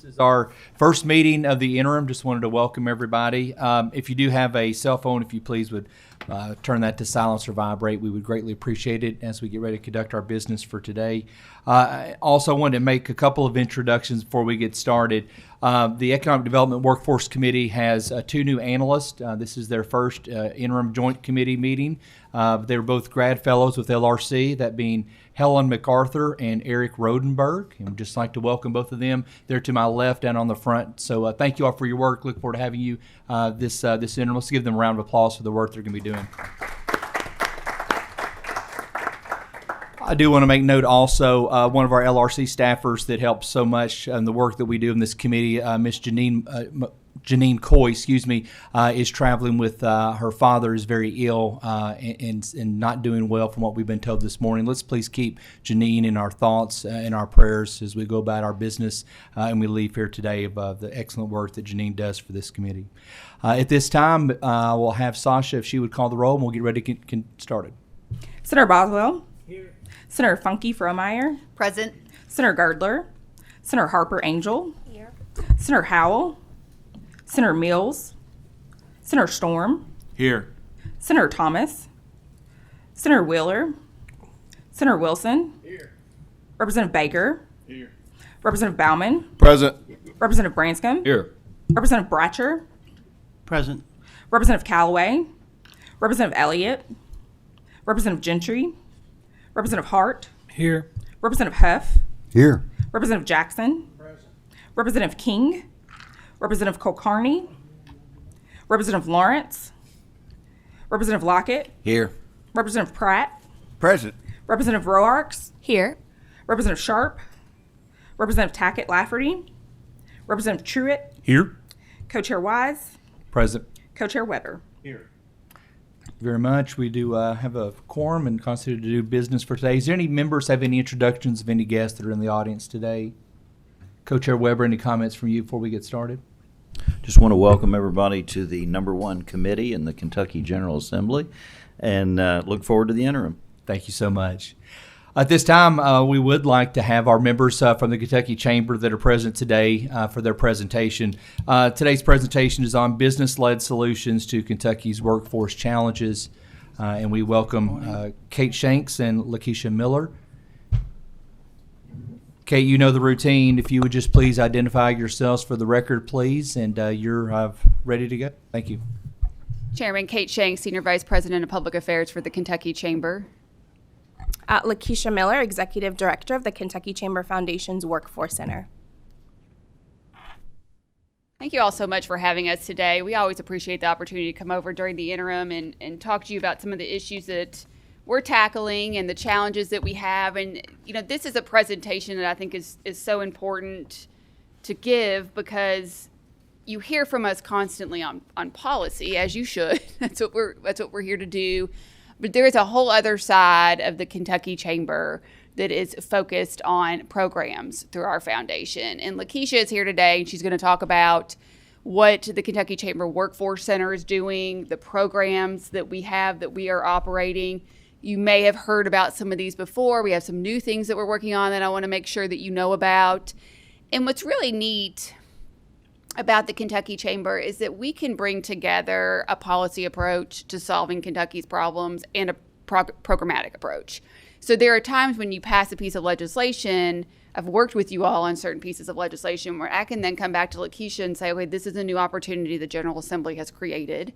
is our first meeting of the interim. Just wanted to welcome everybody. If you do have a cell phone, if you please would turn that to silence or vibrate, we would greatly appreciate it as we get ready to conduct our business for today. I also wanted to make a couple of introductions before we get started. The Economic Development Workforce Committee has two new analysts. This is their first interim joint committee meeting. They're both grad fellows with LRC, that being Helen MacArthur and Eric Rodenberg. And we'd just like to welcome both of them. They're to my left and on the front. So thank you all for your work. Look forward to having you this interim. Let's give them a round of applause for the work they're going to be doing. I do want to make note also, one of our LRC staffers that helps so much in the work that we do in this committee, Miss Janine Coy, is traveling with her father is very ill and not doing well from what we've been told this morning. Let's please keep Janine in our thoughts and our prayers as we go about our business and we leave here today of the excellent work that Janine does for this committee. At this time, we'll have Sasha, if she would call the roll, and we'll get ready to get started. Senator Boswell. Here. Senator Funke Fromeyer. Present. Senator Girdler. Senator Harper Angel. Here. Senator Howell. Senator Mills. Senator Storm. Here. Senator Thomas. Senator Wheeler. Senator Wilson. Here. Representative Baker. Here. Representative Bauman. Present. Representative Branscombe. Here. Representative Bratcher. Present. Representative Callaway. Representative Elliott. Representative Gentry. Representative Hart. Here. Representative Huff. Here. Representative Jackson. Present. Representative King. Representative Kulkarni. Representative Lawrence. Representative Lockett. Here. Representative Pratt. Present. Representative Roarks. Here. Representative Sharp. Representative Tackett Lafferty. Representative Truitt. Here. Co-Chair Wise. Present. Co-Chair Weber. Here. Thank you very much. We do have a quorum and constituted to do business for today. Is there any members have any introductions of any guests that are in the audience today? Co-Chair Weber, any comments from you before we get started? Just want to welcome everybody to the number one committee in the Kentucky General Assembly and look forward to the interim. Thank you so much. At this time, we would like to have our members from the Kentucky Chamber that are present today for their presentation. Today's presentation is on business-led solutions to Kentucky's workforce challenges, and we welcome Kate Shanks and Lakeisha Miller. Kate, you know the routine. If you would just please identify yourselves for the record, please, and you're ready to go. Thank you. Chairman Kate Shanks, Senior Vice President of Public Affairs for the Kentucky Chamber. Lakeisha Miller, Executive Director of the Kentucky Chamber Foundation's Workforce Center. Thank you all so much for having us today. We always appreciate the opportunity to come over during the interim and talk to you about some of the issues that we're tackling and the challenges that we have. And, you know, this is a presentation that I think is so important to give because you hear from us constantly on policy, as you should. That's what we're here to do. But there is a whole other side of the Kentucky Chamber that is focused on programs through our foundation. And Lakeisha is here today, and she's going to talk about what the Kentucky Chamber Workforce Center is doing, the programs that we have that we are operating. You may have heard about some of these before. We have some new things that we're working on that I want to make sure that you know about. And what's really neat about the Kentucky Chamber is that we can bring together a policy approach to solving Kentucky's problems and a programmatic approach. So there are times when you pass a piece of legislation, I've worked with you all on certain pieces of legislation where I can then come back to Lakeisha and say, okay, this is a new opportunity the General Assembly has created.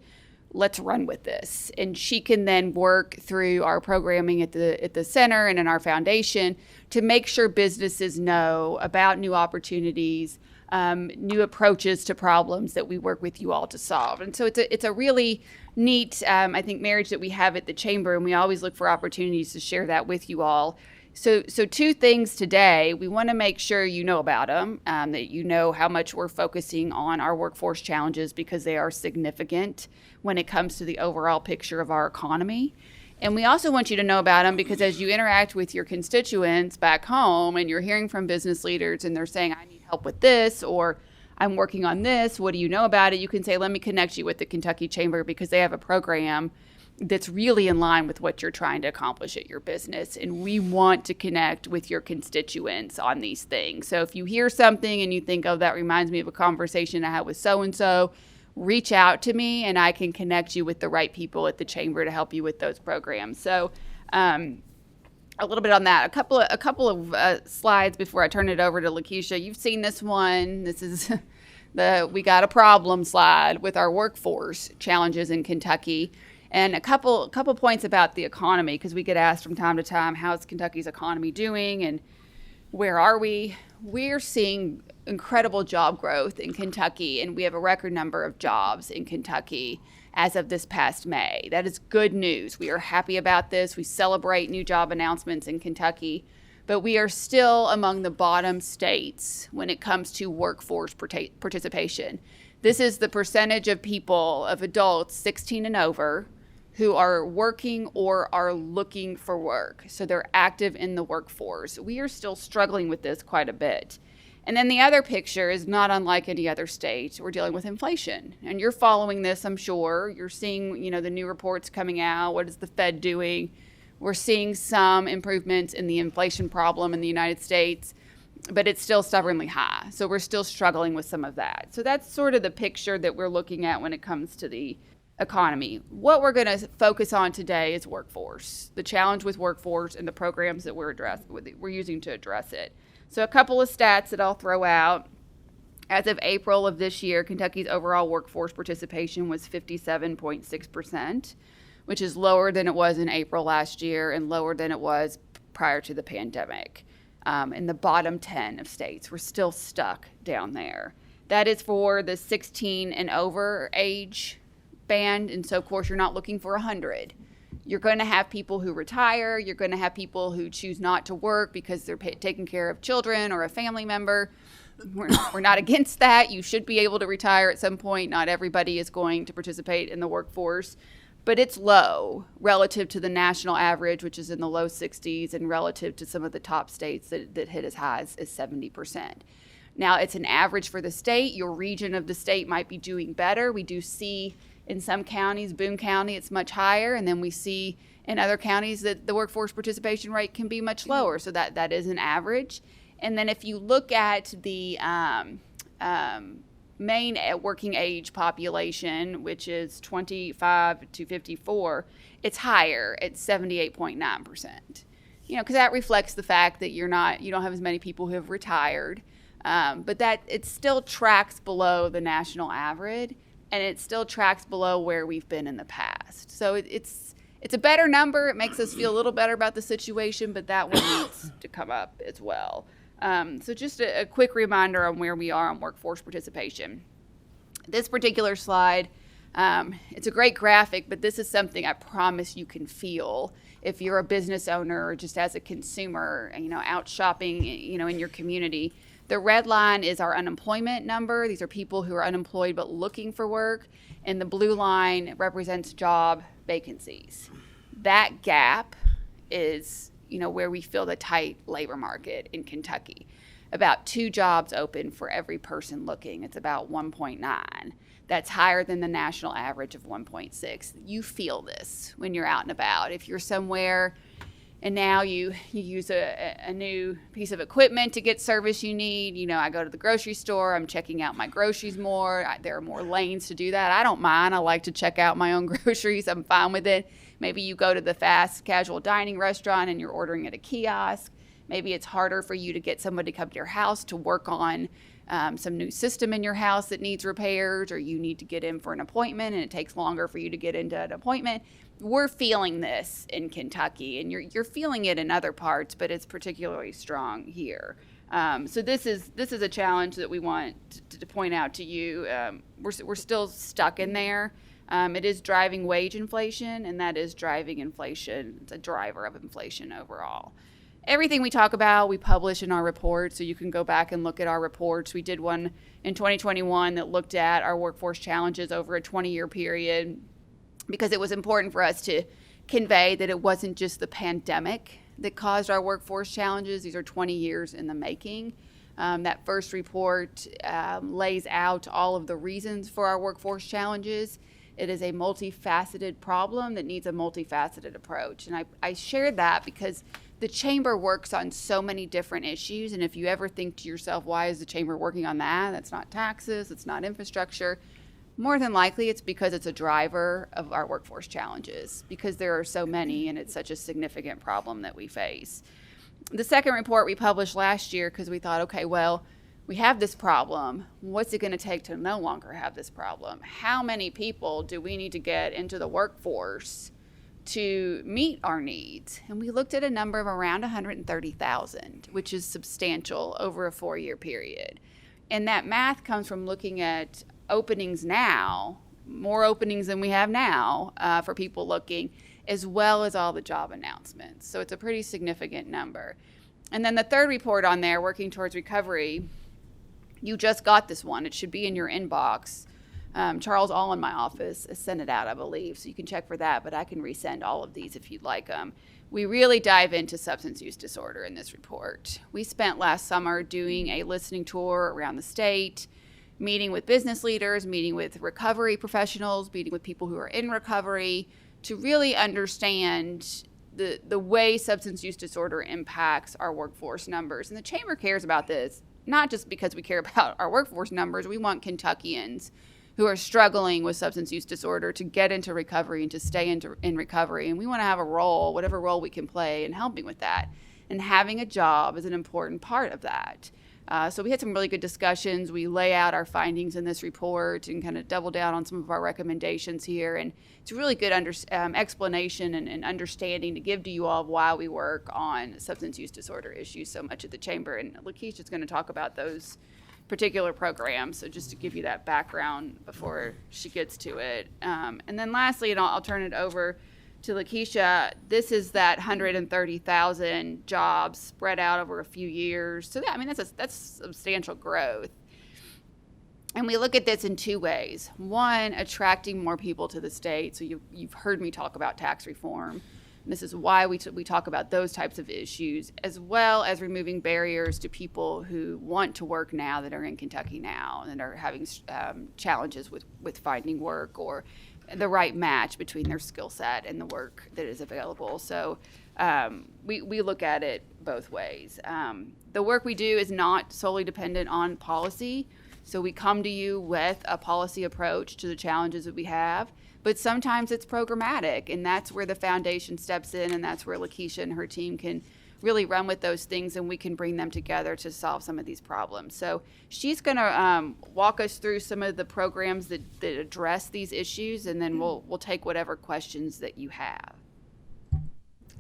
Let's run with this. And she can then work through our programming at the center and in our foundation to make sure businesses know about new opportunities, new approaches to problems that we work with you all to solve. And so it's a really neat, I think, marriage that we have at the Chamber, and we always look for opportunities to share that with you all. So two things today. We want to make sure you know about them, that you know how much we're focusing on our workforce challenges because they are significant when it comes to the overall picture of our economy. And we also want you to know about them because as you interact with your constituents back home and you're hearing from business leaders and they're saying, I need help with this, or I'm working on this, what do you know about it? You can say, let me connect you with the Kentucky Chamber because they have a program that's really in line with what you're trying to accomplish at your business. And we want to connect with your constituents on these things. So if you hear something and you think, oh, that reminds me of a conversation I had with so-and-so, reach out to me and I can connect you with the right people at the chamber to help you with those programs. So a little bit on that. A couple of slides before I turn it over to Lakeisha. You've seen this one. This is the we got a problem slide with our workforce challenges in Kentucky. And a couple points about the economy, because we get asked from time to time, how's Kentucky's economy doing and where are we? We're seeing incredible job growth in Kentucky, and we have a record number of jobs in Kentucky as of this past May. That is good news. We are happy about this. We celebrate new job announcements in Kentucky, but we are still among the bottom states when it comes to workforce participation. This is the percentage of people, of adults 16 and over, who are working or are looking for work. So they're active in the workforce. We are still struggling with this quite a bit. And then the other picture is not unlike any other state. We're dealing with inflation. And you're following this, I'm sure. You're seeing, the new reports coming out. What is the Fed doing? We're seeing some improvements in the inflation problem in the United States, but it's still stubbornly high. So we're still struggling with some of that. So that's sort of the picture that we're looking at when it comes to the economy. What we're going to focus on today is workforce, the challenge with workforce and the programs that we're using to address it. So a couple of stats that I'll throw out. As of April of this year, Kentucky's overall workforce participation was 57.6%, which is lower than it was in April last year and lower than it was prior to the pandemic. In the bottom 10 of states, we're still stuck down there. That is for the 16 and over age band, and so of course you're not looking for 100. You're going to have people who retire. You're going to have people who choose not to work because they're taking care of children or a family member. We're not against that. You should be able to retire at some point. Not everybody is going to participate in the workforce, but it's low relative to the national average, which is in the low 60s, and relative to some of the top states that hit as high as 70%. Now, it's an average for the state. Your region of the state might be doing better. We do see in some counties, Boone County, it's much higher, and then we see in other counties that the workforce participation rate can be much lower. So that is an average. And then if you look at the main working age population, which is 25 to 54, it's higher at 78.9%. Because that reflects the fact that you don't have as many people who have retired, but that it still tracks below the national average. And it still tracks below where we've been in the past. So it's a better number. It makes us feel a little better about the situation, but that one needs to come up as well. So just a quick reminder on where we are on workforce participation. This particular slide, it's a great graphic, but this is something I promise you can feel if you're a business owner or just as a consumer, out shopping, in your community. The red line is our unemployment number. These are people who are unemployed but looking for work. And the blue line represents job vacancies. That gap is, where we feel the tight labor market in Kentucky. About 2 jobs open for every person looking. It's about 1.9. That's higher than the national average of 1.6. You feel this when you're out and about. If you're somewhere and now you use a new piece of equipment to get service you need. I go to the grocery store. I'm checking out my groceries more. There are more lanes to do that. I don't mind. I like to check out my own groceries. I'm fine with it. Maybe you go to the fast casual dining restaurant and you're ordering at a kiosk. Maybe it's harder for you to get somebody to come to your house to work on some new system in your house that needs repairs, or you need to get in for an appointment and it takes longer for you to get into an appointment. We're feeling this in Kentucky, and you're feeling it in other parts, but it's particularly strong here. So this is a challenge that we want to point out to you. We're still stuck in there. It is driving wage inflation, and that is driving inflation. It's a driver of inflation overall. Everything we talk about, we publish in our report, so you can go back and look at our reports. We did one in 2021 that looked at our workforce challenges over a 20-year period, because it was important for us to convey that it wasn't just the pandemic that caused our workforce challenges. These are 20 years in the making. That first report lays out all of the reasons for our workforce challenges. It is a multifaceted problem that needs a multifaceted approach. And I shared that because the chamber works on so many different issues. And if you ever think to yourself, why is the chamber working on that? That's not taxes, it's not infrastructure. More than likely, it's because it's a driver of our workforce challenges, because there are so many and it's such a significant problem that we face. The second report we published last year, because we thought, okay, well, we have this problem. What's it going to take to no longer have this problem? How many people do we need to get into the workforce to meet our needs? And we looked at a number of around 130,000, which is substantial over a 4-year period. And that math comes from looking at openings now, more openings than we have now for people looking, as well as all the job announcements. So it's a pretty significant number. And then the third report on there, Working Towards Recovery, you just got this one. It should be in your inbox. Charles All in my office sent it out, I believe, so you can check for that, but I can resend all of these if you'd like them. We really dive into substance use disorder in this report. We spent last summer doing a listening tour around the state, meeting with business leaders, meeting with recovery professionals, meeting with people who are in recovery to really understand the way substance use disorder impacts our workforce numbers. And the Chamber cares about this, not just because we care about our workforce numbers. We want Kentuckians who are struggling with substance use disorder to get into recovery and to stay in recovery. And we want to have a role, whatever role we can play in helping with that. And having a job is an important part of that. So we had some really good discussions. We lay out our findings in this report and kind of double down on some of our recommendations here. And it's a really good explanation and understanding to give to you all of why we work on substance use disorder issues so much at the Chamber. And Lakeisha's going to talk about those particular programs. So just to give you that background before she gets to it. And then lastly, and I'll turn it over to Lakeisha, this is that 130,000 jobs spread out over a few years. So that's substantial growth. And we look at this in two ways. One, attracting more people to the state. So you've heard me talk about tax reform. And this is why we talk about those types of issues, as well as removing barriers to people who want to work now, that are in Kentucky now and are having challenges with finding work or the right match between their skill set and the work that is available. So we look at it both ways. The work we do is not solely dependent on policy. So we come to you with a policy approach to the challenges that we have, but sometimes it's programmatic, and that's where the foundation steps in, and that's where Lakeisha and her team can really run with those things, and we can bring them together to solve some of these problems. So she's going to walk us through some of the programs that address these issues, and then we'll take whatever questions that you have.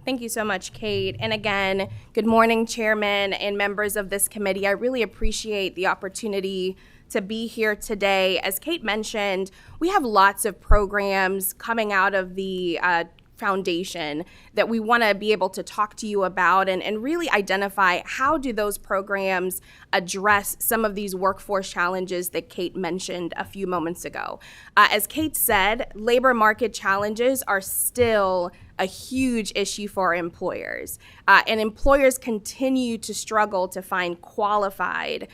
Thank you so much, Kate. And again, good morning, Chairman and members of this committee. I really appreciate the opportunity to be here today. As Kate mentioned, we have lots of programs coming out of the foundation that we want to be able to talk to you about and really identify how do those programs address some of these workforce challenges that Kate mentioned a few moments ago. As Kate said, labor market challenges are still a huge issue for employers. And employers continue to struggle to find qualified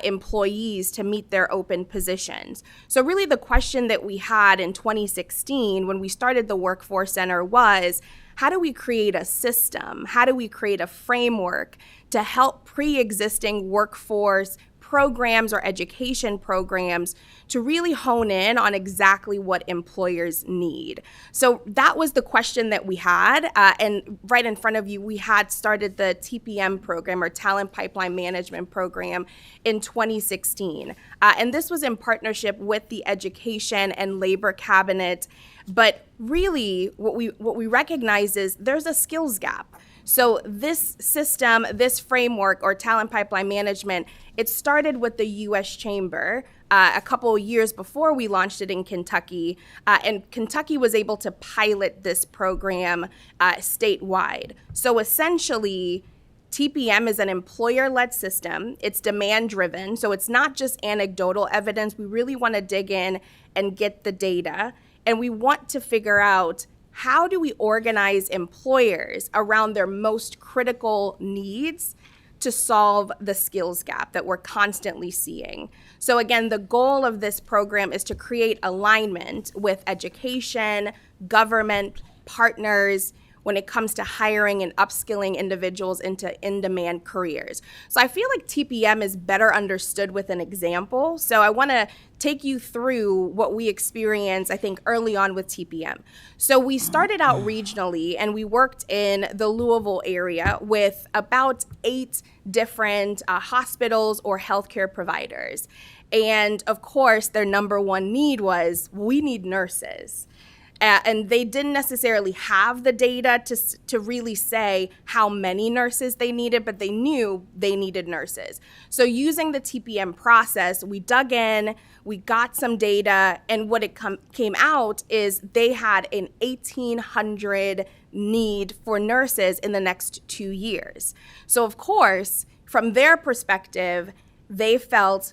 employees to meet their open positions. So really the question that we had in 2016 when we started the Workforce Center was, how do we create a system? How do we create a framework to help pre-existing workforce programs or education programs to really hone in on exactly what employers need? So that was the question that we had. And right in front of you, we had started the TPM program, or Talent Pipeline Management Program, in 2016. And this was in partnership with the Education and Labor Cabinet. But really, what we recognize is there's a skills gap. So this system, this framework, or talent pipeline management, it started with the U.S. Chamber a couple of years before we launched it in Kentucky. And Kentucky was able to pilot this program statewide. So essentially, TPM is an employer-led system. It's demand-driven, so it's not just anecdotal evidence. We really want to dig in and get the data. And we want to figure out, how do we organize employers around their most critical needs to solve the skills gap that we're constantly seeing. So again, the goal of this program is to create alignment with education, government, partners, when it comes to hiring and upskilling individuals into in-demand careers. So I feel like TPM is better understood with an example. So I want to take you through what we experienced, I think, early on with TPM. So we started out regionally, and we worked in the Louisville area with about 8 different hospitals or healthcare providers. And of course, their number one need was, we need nurses. And they didn't necessarily have the data to really say how many nurses they needed, but they knew they needed nurses. So using the TPM process, we dug in, we got some data, and what it came out is they had an 1,800 need for nurses in the next 2 years. So of course, from their perspective, they felt,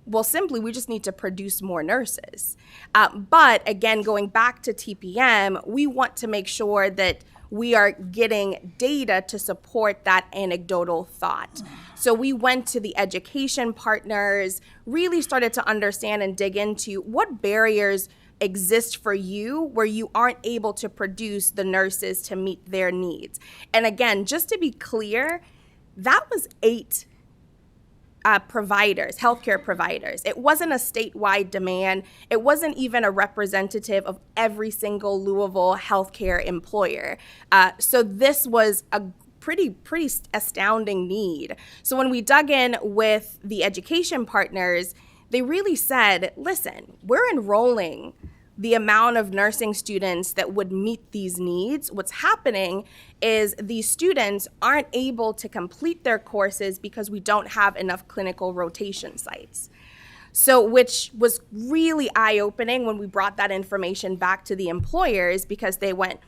well, simply, we just need to produce more nurses. But again, going back to TPM, we want to make sure that we are getting data to support that anecdotal thought. So we went to the education partners, really started to understand and dig into what barriers exist for you where you aren't able to produce the nurses to meet their needs. And again, just to be clear, that was 8 providers, healthcare providers. It wasn't a statewide demand. It wasn't even a representative of every single Louisville healthcare employer. So this was a pretty astounding need. So when we dug in with the education partners, they really said, listen, we're enrolling the amount of nursing students that would meet these needs. What's happening is these students aren't able to complete their courses because we don't have enough clinical rotation sites. So, which was really eye-opening when we brought that information back to the employers, because they went,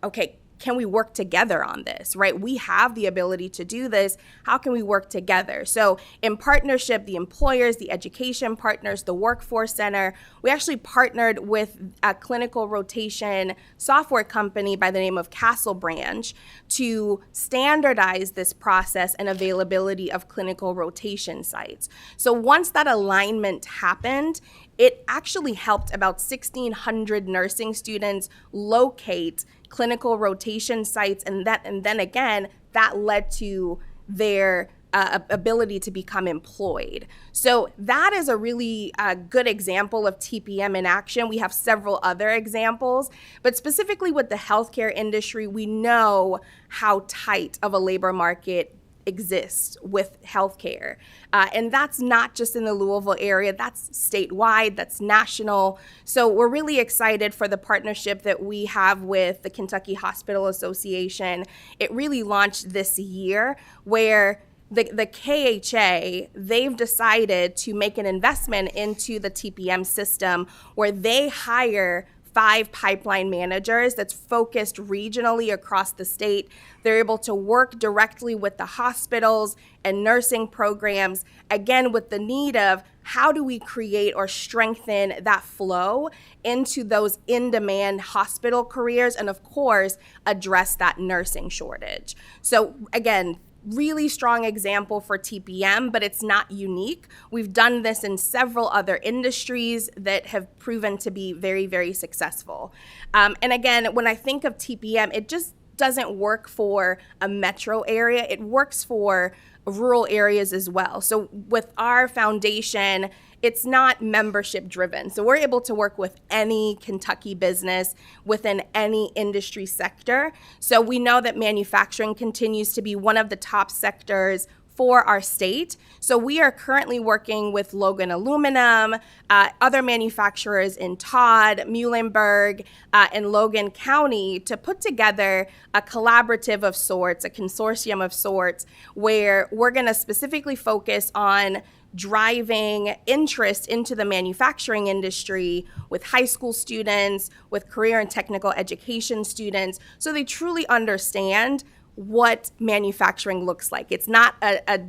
okay, can we work together on this, right? We have the ability to do this. How can we work together? So in partnership, the employers, the education partners, the workforce center, we actually partnered with a clinical rotation software company by the name of Castle Branch to standardize this process and availability of clinical rotation sites. So once that alignment happened, it actually helped about 1,600 nursing students locate clinical rotation sites, and then again, that led to their ability to become employed. So that is a really good example of TPM in action. We have several other examples, but specifically with the healthcare industry, we know how tight of a labor market exists with healthcare. And that's not just in the Louisville area, that's statewide, that's national. So we're really excited for the partnership that we have with the Kentucky Hospital Association. It really launched this year, where the KHA, they've decided to make an investment into the TPM system where they hire 5 pipeline managers that's focused regionally across the state. They're able to work directly with the hospitals and nursing programs, again, with the need of how do we create or strengthen that flow into those in-demand hospital careers, and of course, address that nursing shortage. So again, really strong example for TPM, but it's not unique. We've done this in several other industries that have proven to be very, very successful. And again, when I think of TPM, it just doesn't work for a metro area. It works for rural areas as well. So with our foundation, it's not membership driven. So we're able to work with any Kentucky business within any industry sector. So we know that manufacturing continues to be one of the top sectors for our state. So we are currently working with Logan Aluminum, other manufacturers in Todd, Muhlenberg, and Logan County to put together a collaborative of sorts, a consortium of sorts, where we're going to specifically focus on driving interest into the manufacturing industry with high school students, with career and technical education students, so they truly understand what manufacturing looks like. It's not a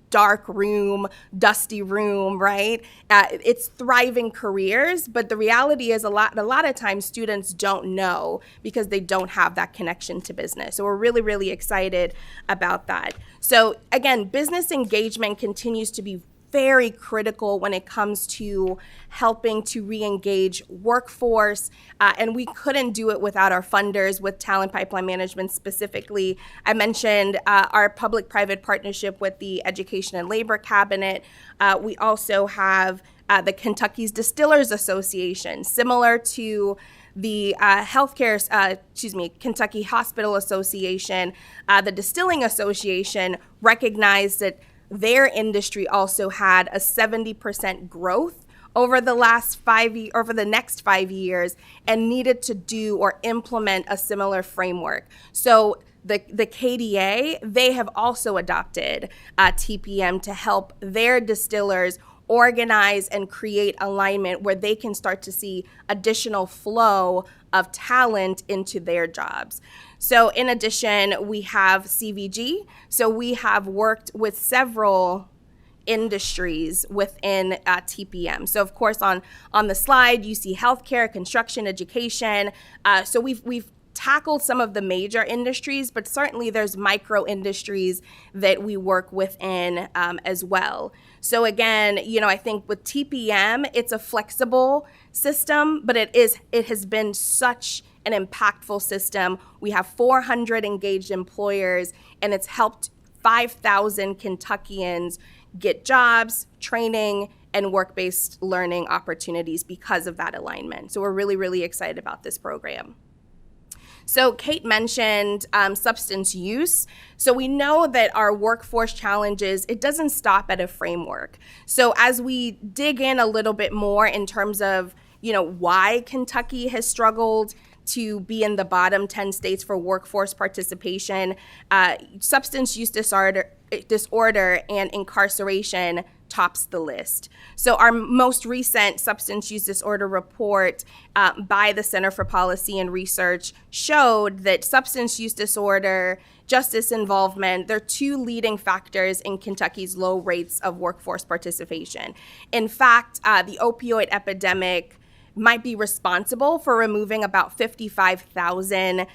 dark room, dusty room, right? It's thriving careers, but the reality is a lot of times students don't know because they don't have that connection to business. So we're really, really excited about that. So again, business engagement continues to be very critical when it comes to helping to re-engage workforce, and we couldn't do it without our funders, with Talent Pipeline Management specifically. I mentioned our public-private partnership with the Education and Labor Cabinet. We also have the Kentucky's Distillers Association, similar to the Kentucky Hospital Association. The Distilling Association recognized that their industry also had a 70% growth over the next 5 years, and needed to do or implement a similar framework. So the KDA, they have also adopted TPM to help their distillers organize and create alignment where they can start to see additional flow of talent into their jobs. So in addition, we have CVG. So we have worked with several industries within TPM. So of course, on the slide, you see healthcare, construction, education. So we've tackled some of the major industries, but certainly there's micro industries that we work within as well. So again, I think with TPM, it's a flexible system, but it has been such an impactful system. We have 400 engaged employers, and it's helped 5,000 Kentuckians get jobs, training, and work-based learning opportunities because of that alignment. So we're really, really excited about this program. So Kate mentioned substance use. So we know that our workforce challenges, it doesn't stop at a framework. So as we dig in a little bit more in terms of, why Kentucky has struggled to be in the bottom 10 states for workforce participation, substance use disorder and incarceration tops the list. So our most recent substance use disorder report by the Center for Policy and Research showed that substance use disorder, justice involvement, they're two leading factors in Kentucky's low rates of workforce participation. In fact, the opioid epidemic might be responsible for removing about 55,000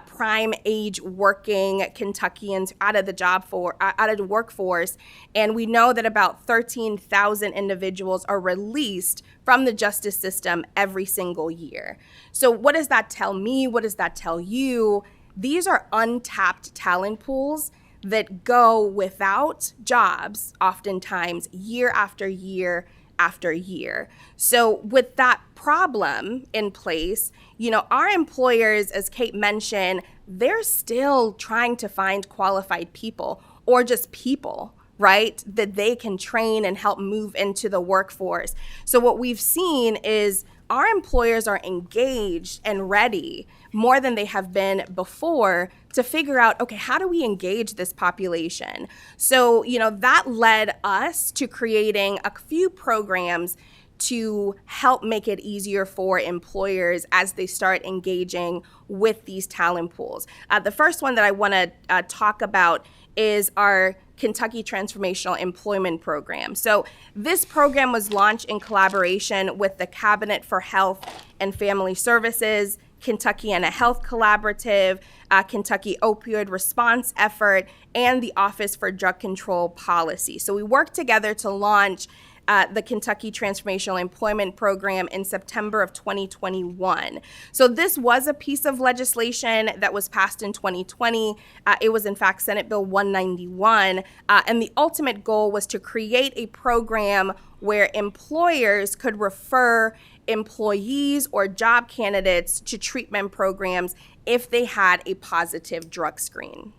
prime age working Kentuckians out of the workforce. And we know that about 13,000 individuals are released from the justice system every single year. So what does that tell me? What does that tell you? These are untapped talent pools that go without jobs, oftentimes year after year after year. So with that problem in place, our employers, as Kate mentioned, they're still trying to find qualified people, or just people, right, that they can train and help move into the workforce. So what we've seen is our employers are engaged and ready more than they have been before to figure out, okay, how do we engage this population? So, that led us to creating a few programs to help make it easier for employers as they start engaging with these talent pools. The first one that I want to talk about is our Kentucky Transformational Employment Program. So this program was launched in collaboration with the Cabinet for Health and Family Services, Kentuckiana Health Collaborative, Kentucky Opioid Response Effort, and the Office for Drug Control Policy. So we worked together to launch the Kentucky Transformational Employment Program in September of 2021. So this was a piece of legislation that was passed in 2020. It was in fact Senate Bill 191, and the ultimate goal was to create a program where employers could refer employees or job candidates to treatment programs if they had a positive drug screen.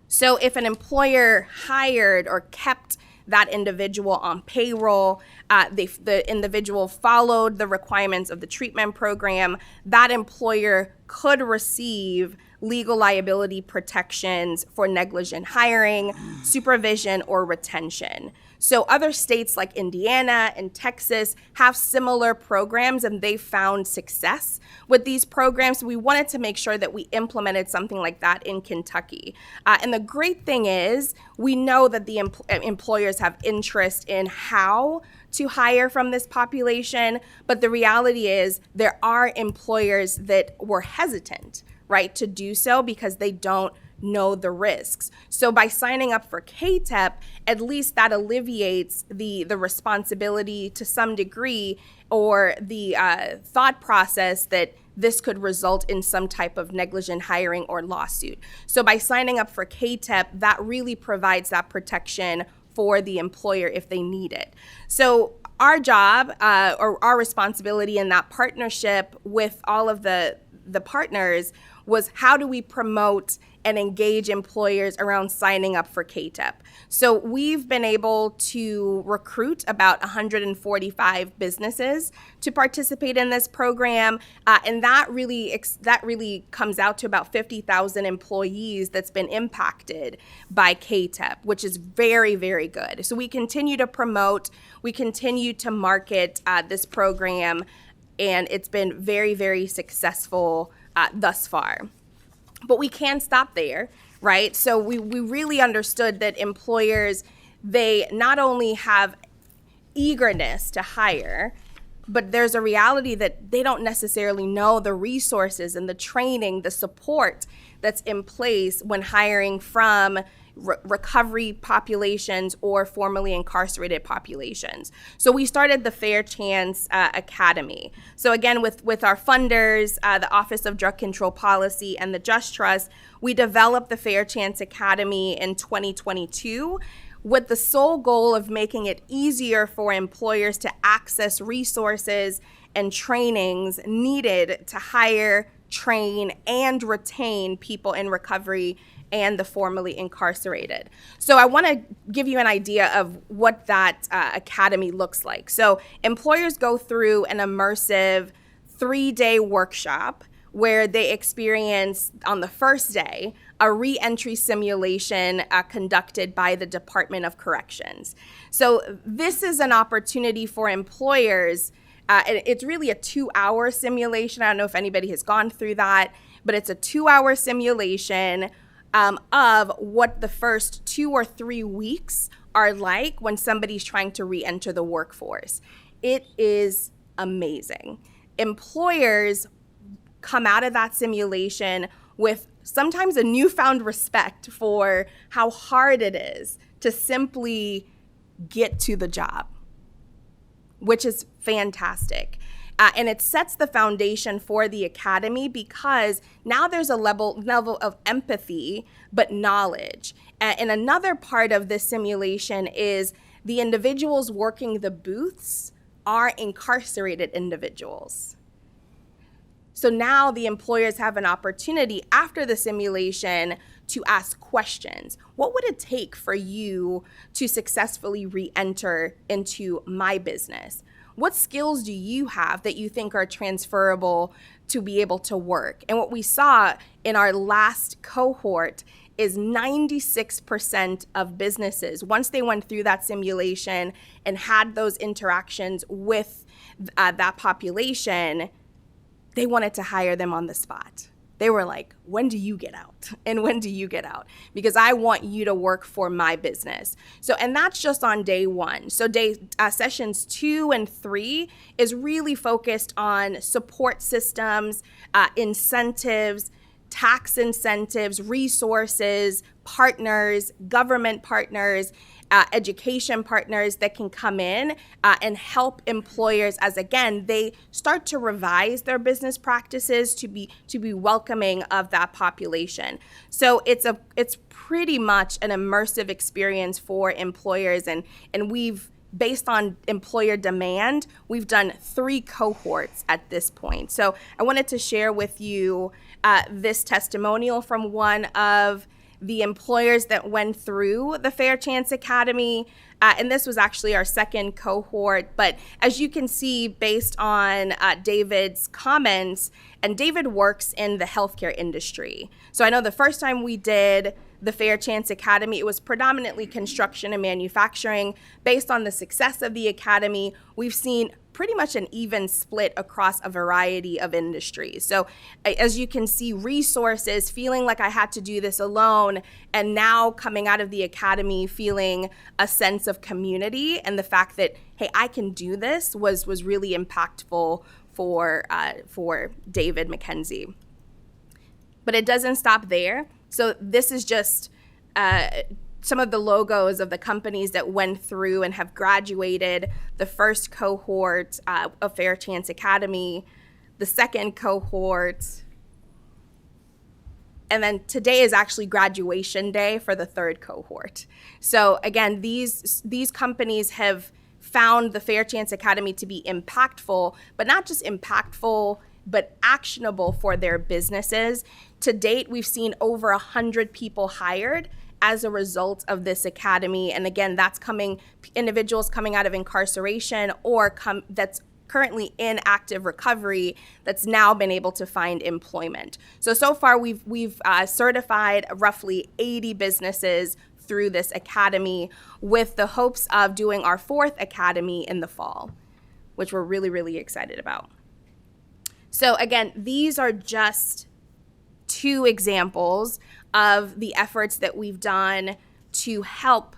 So if an employer hired or kept that individual on payroll, the individual followed the requirements of the treatment program, that employer could receive legal liability protections for negligent hiring, supervision, or retention. So other states like Indiana and Texas have similar programs, and they found success with these programs. We wanted to make sure that we implemented something like that in Kentucky. And the great thing is, we know that the employers have interest in how to hire from this population, but the reality is there are employers that were hesitant, right, to do so because they don't know the risks. So by signing up for KTEP, at least that alleviates the responsibility to some degree, or the thought process that this could result in some type of negligent hiring or lawsuit. So by signing up for KTEP, that really provides that protection for the employer if they need it. So our job, or our responsibility in that partnership with all of the partners, was how do we promote and engage employers around signing up for KTEP. So we've been able to recruit about 145 businesses to participate in this program, and that really comes out to about 50,000 employees that's been impacted by KTEP, which is very, very good. So we continue to promote, we continue to market this program, and it's been very, very successful thus far. But we can't stop there, right? So we really understood that employers, they not only have eagerness to hire, but there's a reality that they don't necessarily know the resources and the training, the support that's in place when hiring from recovery populations or formerly incarcerated populations. So we started the Fair Chance Academy. So again, with our funders, the Office of Drug Control Policy and the Just Trust, we developed the Fair Chance Academy in 2022 with the sole goal of making it easier for employers to access resources and trainings needed to hire, train, and retain people in recovery and the formerly incarcerated. So I want to give you an idea of what that academy looks like. So employers go through an immersive 3-day workshop where they experience, on the first day, a re-entry simulation conducted by the Department of Corrections. So this is an opportunity for employers. It's really a 2-hour simulation. I don't know if anybody has gone through that, but it's a 2-hour simulation of what the first 2 or 3 weeks are like when somebody's trying to re-enter the workforce. It is amazing. Employers come out of that simulation with sometimes a newfound respect for how hard it is to simply get to the job, which is fantastic. And it sets the foundation for the academy because now there's a level of empathy, but knowledge. And another part of this simulation is the individuals working the booths are incarcerated individuals. So now the employers have an opportunity after the simulation to ask questions. What would it take for you to successfully re-enter into my business? What skills do you have that you think are transferable to be able to work? And what we saw in our last cohort is 96% of businesses, once they went through that simulation and had those interactions with that population, they wanted to hire them on the spot. They were like, when do you get out? And when do you get out? Because I want you to work for my business. So, and that's just on day 1. So sessions 2 and 3 is really focused on support systems, incentives, tax incentives, resources, partners, government partners, education partners that can come in and help employers as, again, they start to revise their business practices to be welcoming of that population. So it's pretty much an immersive experience for employers, and we've, based on employer demand, we've done 3 cohorts at this point. So I wanted to share with you this testimonial from one of the employers that went through the Fair Chance Academy. And this was actually our second cohort. But as you can see, based on David's comments, and David works in the healthcare industry. So I know the first time we did the Fair Chance Academy. It was predominantly construction and manufacturing. Based on the success of the academy, we've seen pretty much an even split across a variety of industries. So as you can see, resources, feeling like I had to do this alone, and now coming out of the academy feeling a sense of community and the fact that, hey, I can do this was really impactful for David McKenzie. But it doesn't stop there. So this is just some of the logos of the companies that went through and have graduated the first cohort of Fair Chance Academy, the second cohort, and then today is actually graduation day for the third cohort. So again, these companies have found the Fair Chance Academy to be impactful, but not just impactful, but actionable for their businesses. To date, we've seen over 100 people hired as a result of this academy. And again, that's individuals coming out of incarceration or that's currently in active recovery that's now been able to find employment. So far we've certified roughly 80 businesses through this academy, with the hopes of doing our fourth academy in the fall, which we're really, really excited about. So again, these are just 2 examples of the efforts that we've done to help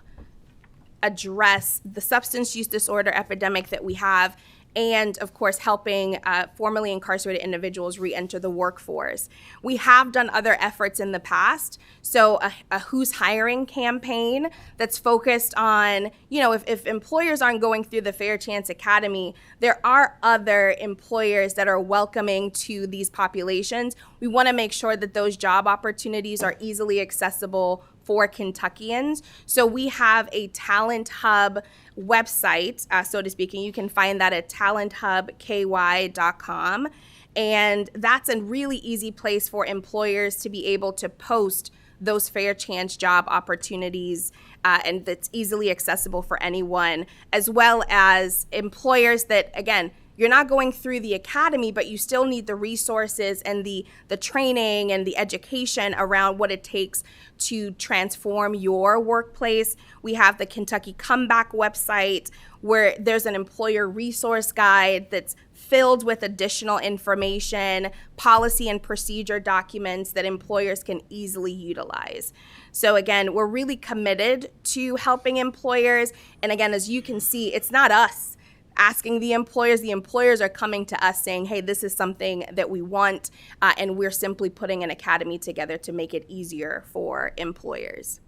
address the substance use disorder epidemic that we have, and of course helping formerly incarcerated individuals re-enter the workforce. We have done other efforts in the past, so a Who's Hiring campaign that's focused on, if employers aren't going through the Fair Chance Academy, there are other employers that are welcoming to these populations. We want to make sure that those job opportunities are easily accessible for Kentuckians. So we have a Talent Hub website, so to speak, and you can find that at talenthubky.com. And that's a really easy place for employers to be able to post those fair chance job opportunities, and that's easily accessible for anyone, as well as employers that, again, you're not going through the academy, but you still need the resources and the training and the education around what it takes to transform your workplace. We have the Kentucky Comeback website, where there's an employer resource guide that's filled with additional information, policy and procedure documents that employers can easily utilize. So again, we're really committed to helping employers. And again, as you can see, it's not us asking the employers are coming to us saying, hey, this is something that we want, and we're simply putting an academy together to make it easier for employers.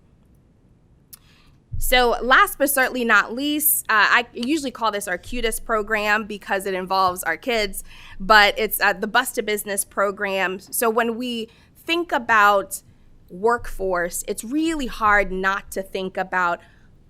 So last but certainly not least, I usually call this our cutest program because it involves our kids, but it's the Bus to Business program. So when we think about workforce, it's really hard not to think about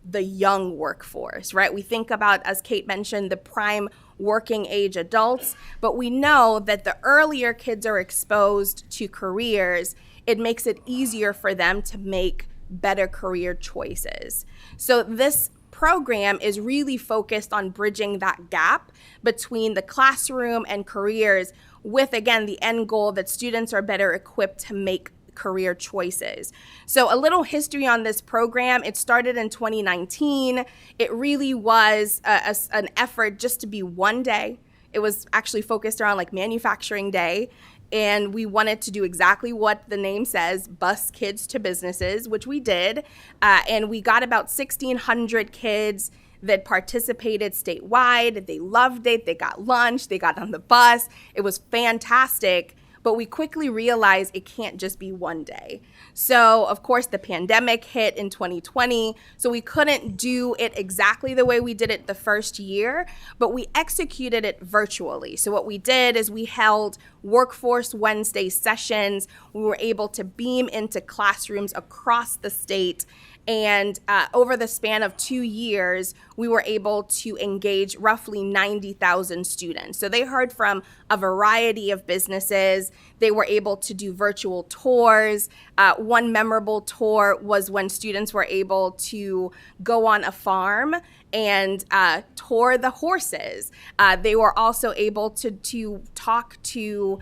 the young workforce, right? We think about, as Kate mentioned, the prime working age adults, but we know that the earlier kids are exposed to careers, it makes it easier for them to make better career choices. So this program is really focused on bridging that gap between the classroom and careers, with, again, the end goal that students are better equipped to make career choices. So a little history on this program. It started in 2019. It really was an effort just to be one day. It was actually focused around like manufacturing day. And we wanted to do exactly what the name says, bus kids to businesses, which we did. And we got about 1,600 kids that participated statewide. They loved it. They got lunch. They got on the bus. It was fantastic. But we quickly realized it can't just be one day. So, of course, the pandemic hit in 2020, so we couldn't do it exactly the way we did it the first year, but we executed it virtually. So what we did is we held Workforce Wednesday sessions. We were able to beam into classrooms across the state. And over the span of 2 years, we were able to engage roughly 90,000 students. So they heard from a variety of businesses. They were able to do virtual tours. One memorable tour was when students were able to go on a farm and tour the horses. They were also able to talk to,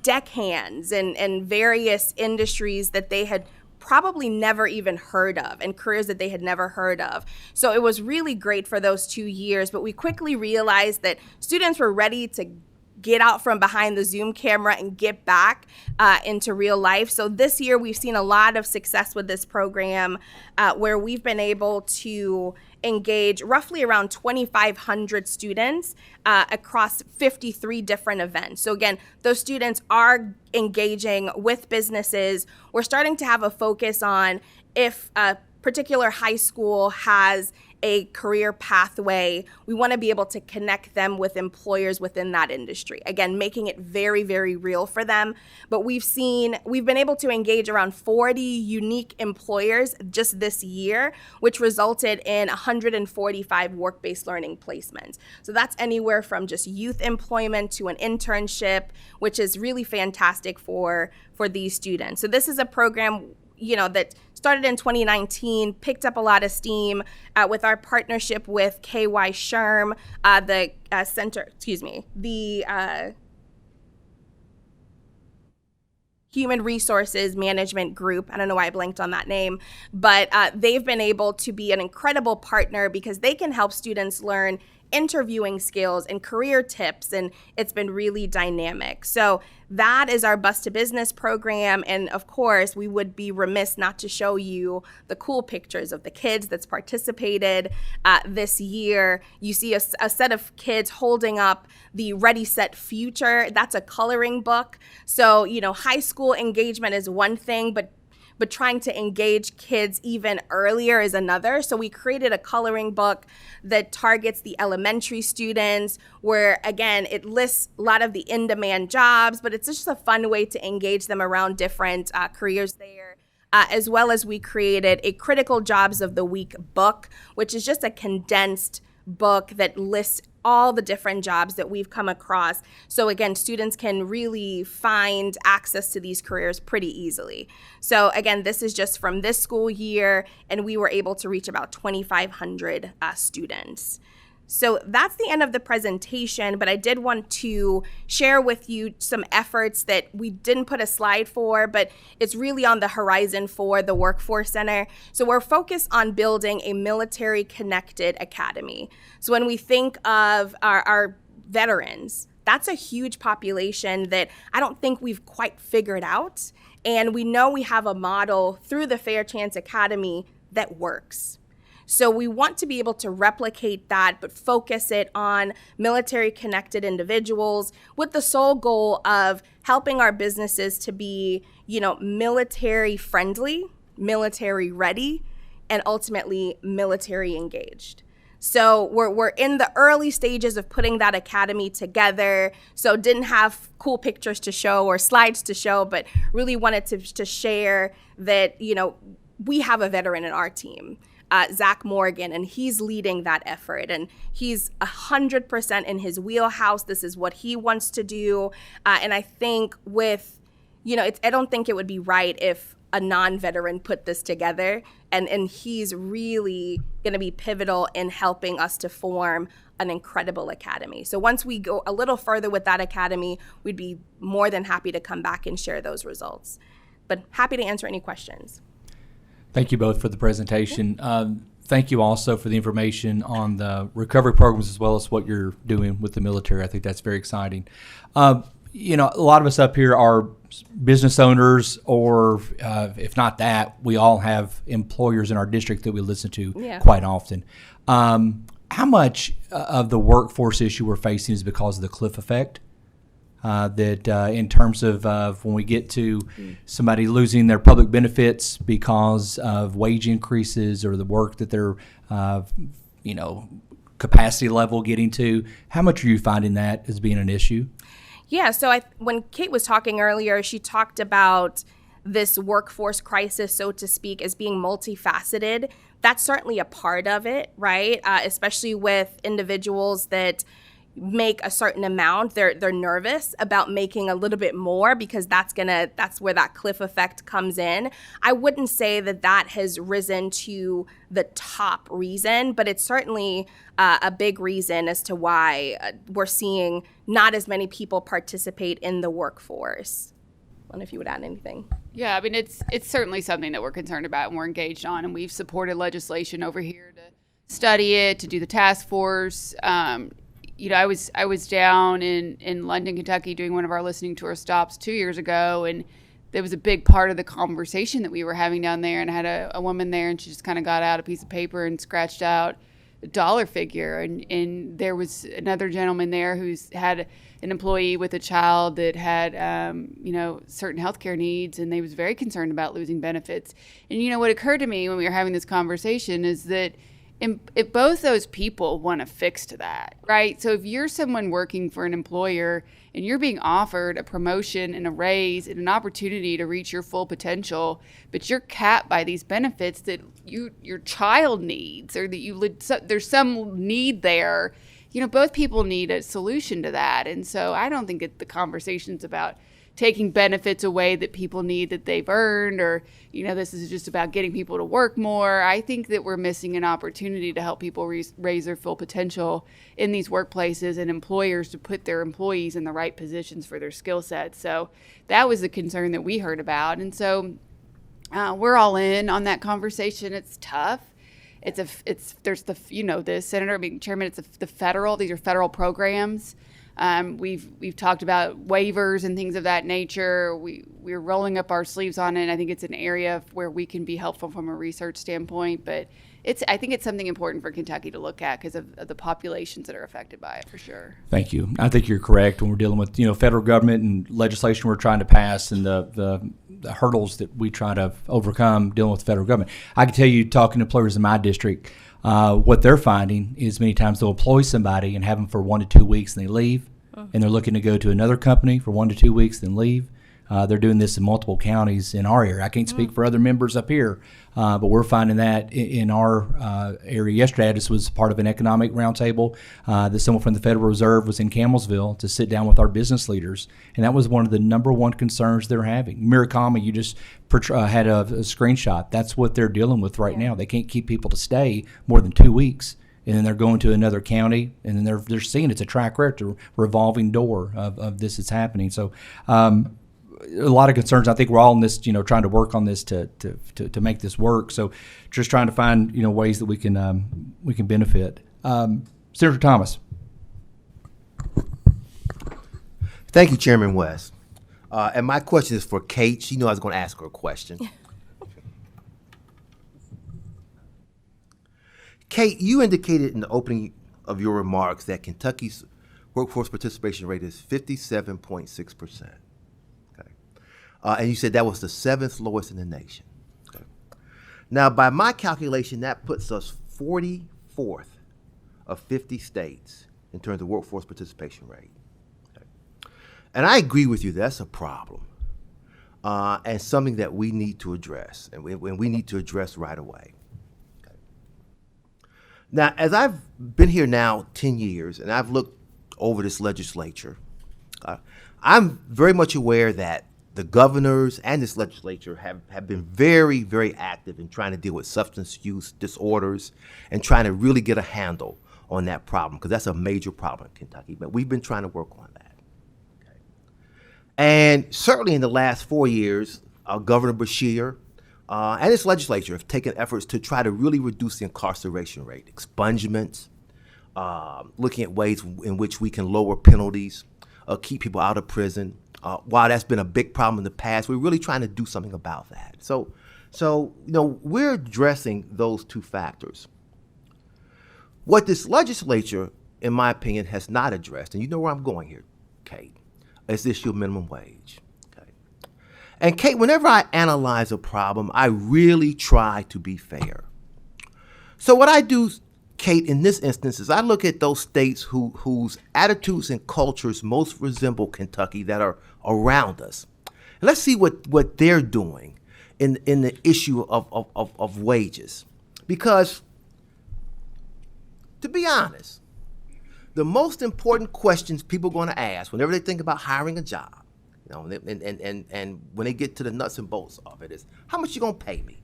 deckhands and various industries that they had probably never even heard of, and careers that they had never heard of. So it was really great for those 2 years, but we quickly realized that students were ready to get out from behind the Zoom camera and get back into real life. So this year we've seen a lot of success with this program where we've been able to engage roughly around 2,500 students across 53 different events. So again, those students are engaging with businesses. We're starting to have a focus on if a particular high school has a career pathway, we want to be able to connect them with employers within that industry. Again, making it very, very real for them. But we've been able to engage around 40 unique employers just this year, which resulted in 145 work-based learning placements. So that's anywhere from just youth employment to an internship, which is really fantastic for these students. So this is a program that started in 2019, picked up a lot of steam with our partnership with KY Sherm, the Human Resources Management Group. I don't know why I blanked on that name, but they've been able to be an incredible partner because they can help students learn interviewing skills and career tips, and it's been really dynamic. So that is our Bus to Business program, and of course, we would be remiss not to show you the cool pictures of the kids that's participated this year. You see a set of kids holding up the Ready, Set, Future. That's a coloring book. So, high school engagement is one thing, but trying to engage kids even earlier is another. So we created a coloring book that targets the elementary students where, again, it lists a lot of the in-demand jobs, but it's just a fun way to engage them around different careers there. As well as we created a Critical Jobs of the Week book, which is just a condensed book that lists all the different jobs that we've come across. So again, students can really find access to these careers pretty easily. So again, this is just from this school year, and we were able to reach about 2,500 students. So that's the end of the presentation, but I did want to share with you some efforts that we didn't put a slide for, but it's really on the horizon for the Workforce Center. So we're focused on building a military-connected academy. So when we think of our veterans, that's a huge population that I don't think we've quite figured out. And we know we have a model through the Fair Chance Academy that works. So we want to be able to replicate that, but focus it on military-connected individuals with the sole goal of helping our businesses to be, military-friendly, military-ready, and ultimately military-engaged. So we're in the early stages of putting that academy together. So didn't have cool pictures to show or slides to show, but really wanted to share that, we have a veteran in our team. Zach Morgan, and he's leading that effort, and he's 100% in his wheelhouse. This is what he wants to do, and I think I don't think it would be right if a non-veteran put this together, and he's really going to be pivotal in helping us to form an incredible academy. So once we go a little further with that academy, we'd be more than happy to come back and share those results. But happy to answer any questions. Thank you both for the presentation. Thank you also for the information on the recovery programs as well as what you're doing with the military. I think that's very exciting. A lot of us up here are business owners, or if not that, we all have employers in our district that we listen to quite often. How much of the workforce issue we're facing is because of the cliff effect? That in terms of when we get to somebody losing their public benefits because of wage increases or the work that they're, capacity level getting to, how much are you finding that as being an issue? Yeah, so when Kate was talking earlier, she talked about this workforce crisis, so to speak, as being multifaceted. That's certainly a part of it, right? Especially with individuals that make a certain amount, they're nervous about making a little bit more because that's where that cliff effect comes in. I wouldn't say that has risen to the top reason, but it's certainly a big reason as to why we're seeing not as many people participate in the workforce. don't know if you would add anything. Yeah, I mean, it's certainly something that we're concerned about and we're engaged on, and we've supported legislation over here to study it, to do the task force. I was down in London, Kentucky, doing one of our listening tour stops 2 years ago, and there was a big part of the conversation that we were having down there, and I had a woman there, and she just kind of got out a piece of paper and scratched out a dollar figure, and there was another gentleman there who's had an employee with a child that had certain healthcare needs, and they was very concerned about losing benefits. And what occurred to me when we were having this conversation is that if both those people want to fix to that, right? So if you're someone working for an employer and you're being offered a promotion and a raise and an opportunity to reach your full potential, but you're capped by these benefits that your child needs, or that there's some need there, both people need a solution to that. And so I don't think the conversation's about taking benefits away that people need that they've earned, or, this is just about getting people to work more. I think that we're missing an opportunity to help people raise their full potential in these workplaces, and employers to put their employees in the right positions for their skill sets. So that was the concern that we heard about. And so we're all in on that conversation. It's tough. There's Chairman, these are federal programs. We've talked about waivers and things of that nature. We're rolling up our sleeves on it. I think it's an area where we can be helpful from a research standpoint, but I think it's something important for Kentucky to look at because of the populations that are affected by it, for sure. Thank you. I think you're correct when we're dealing with federal government and legislation we're trying to pass, and the hurdles that we try to overcome dealing with the federal government. I can tell you, talking to employers in my district, what they're finding is many times they'll employ somebody and have them for 1 to 2 weeks, and they leave, and they're looking to go to another company for 1 to 2 weeks, then leave. They're doing this in multiple counties in our area. I can't speak for other members up here, but we're finding that in our area. Yesterday, I just was part of an economic roundtable that someone from the Federal Reserve was in Campbellsville to sit down with our business leaders, and that was one of the number one concerns they're having. Murakami, you just had a screenshot. That's what they're dealing with right now. They can't keep people to stay more than 2 weeks. And then they're going to another county, and then they're seeing it's a track record, a revolving door of this is happening. So a lot of concerns. I think we're all in this, trying to work on this to make this work. So just trying to find, ways that we can benefit. Senator Thomas. Thank you, Chairman West. And my question is for Kate. She knew I was going to ask her a question. Kate, you indicated in the opening of your remarks that Kentucky's workforce participation rate is 57.6%. Okay. And you said that was the 7th lowest in the nation. Okay. Now, by my calculation, that puts us 44th of 50 states in terms of workforce participation rate. Okay. And I agree with you, that's a problem, and something that we need to address, and we need to address right away. Now, as I've been here now 10 years, and I've looked over this legislature, I'm very much aware that the governors and this legislature have been very, very active in trying to deal with substance use disorders and trying to really get a handle on that problem, because that's a major problem in Kentucky. But we've been trying to work on that. Okay. And certainly in the last 4 years, Governor Beshear and this legislature have taken efforts to try to really reduce the incarceration rate, expungements, looking at ways in which we can lower penalties, keep people out of prison. While that's been a big problem in the past, we're really trying to do something about that. So we're addressing those two factors. What this legislature, in my opinion, has not addressed, and you know where I'm going here, Kate, is the issue of minimum wage. And Kate, whenever I analyze a problem, I really try to be fair. So what I do, Kate, in this instance is I look at those states whose attitudes and cultures most resemble Kentucky that are around us. And let's see what they're doing in the issue of wages. Because, to be honest, the most important questions people are going to ask whenever they think about hiring a job, and when they get to the nuts and bolts of it, is how much you gonna pay me?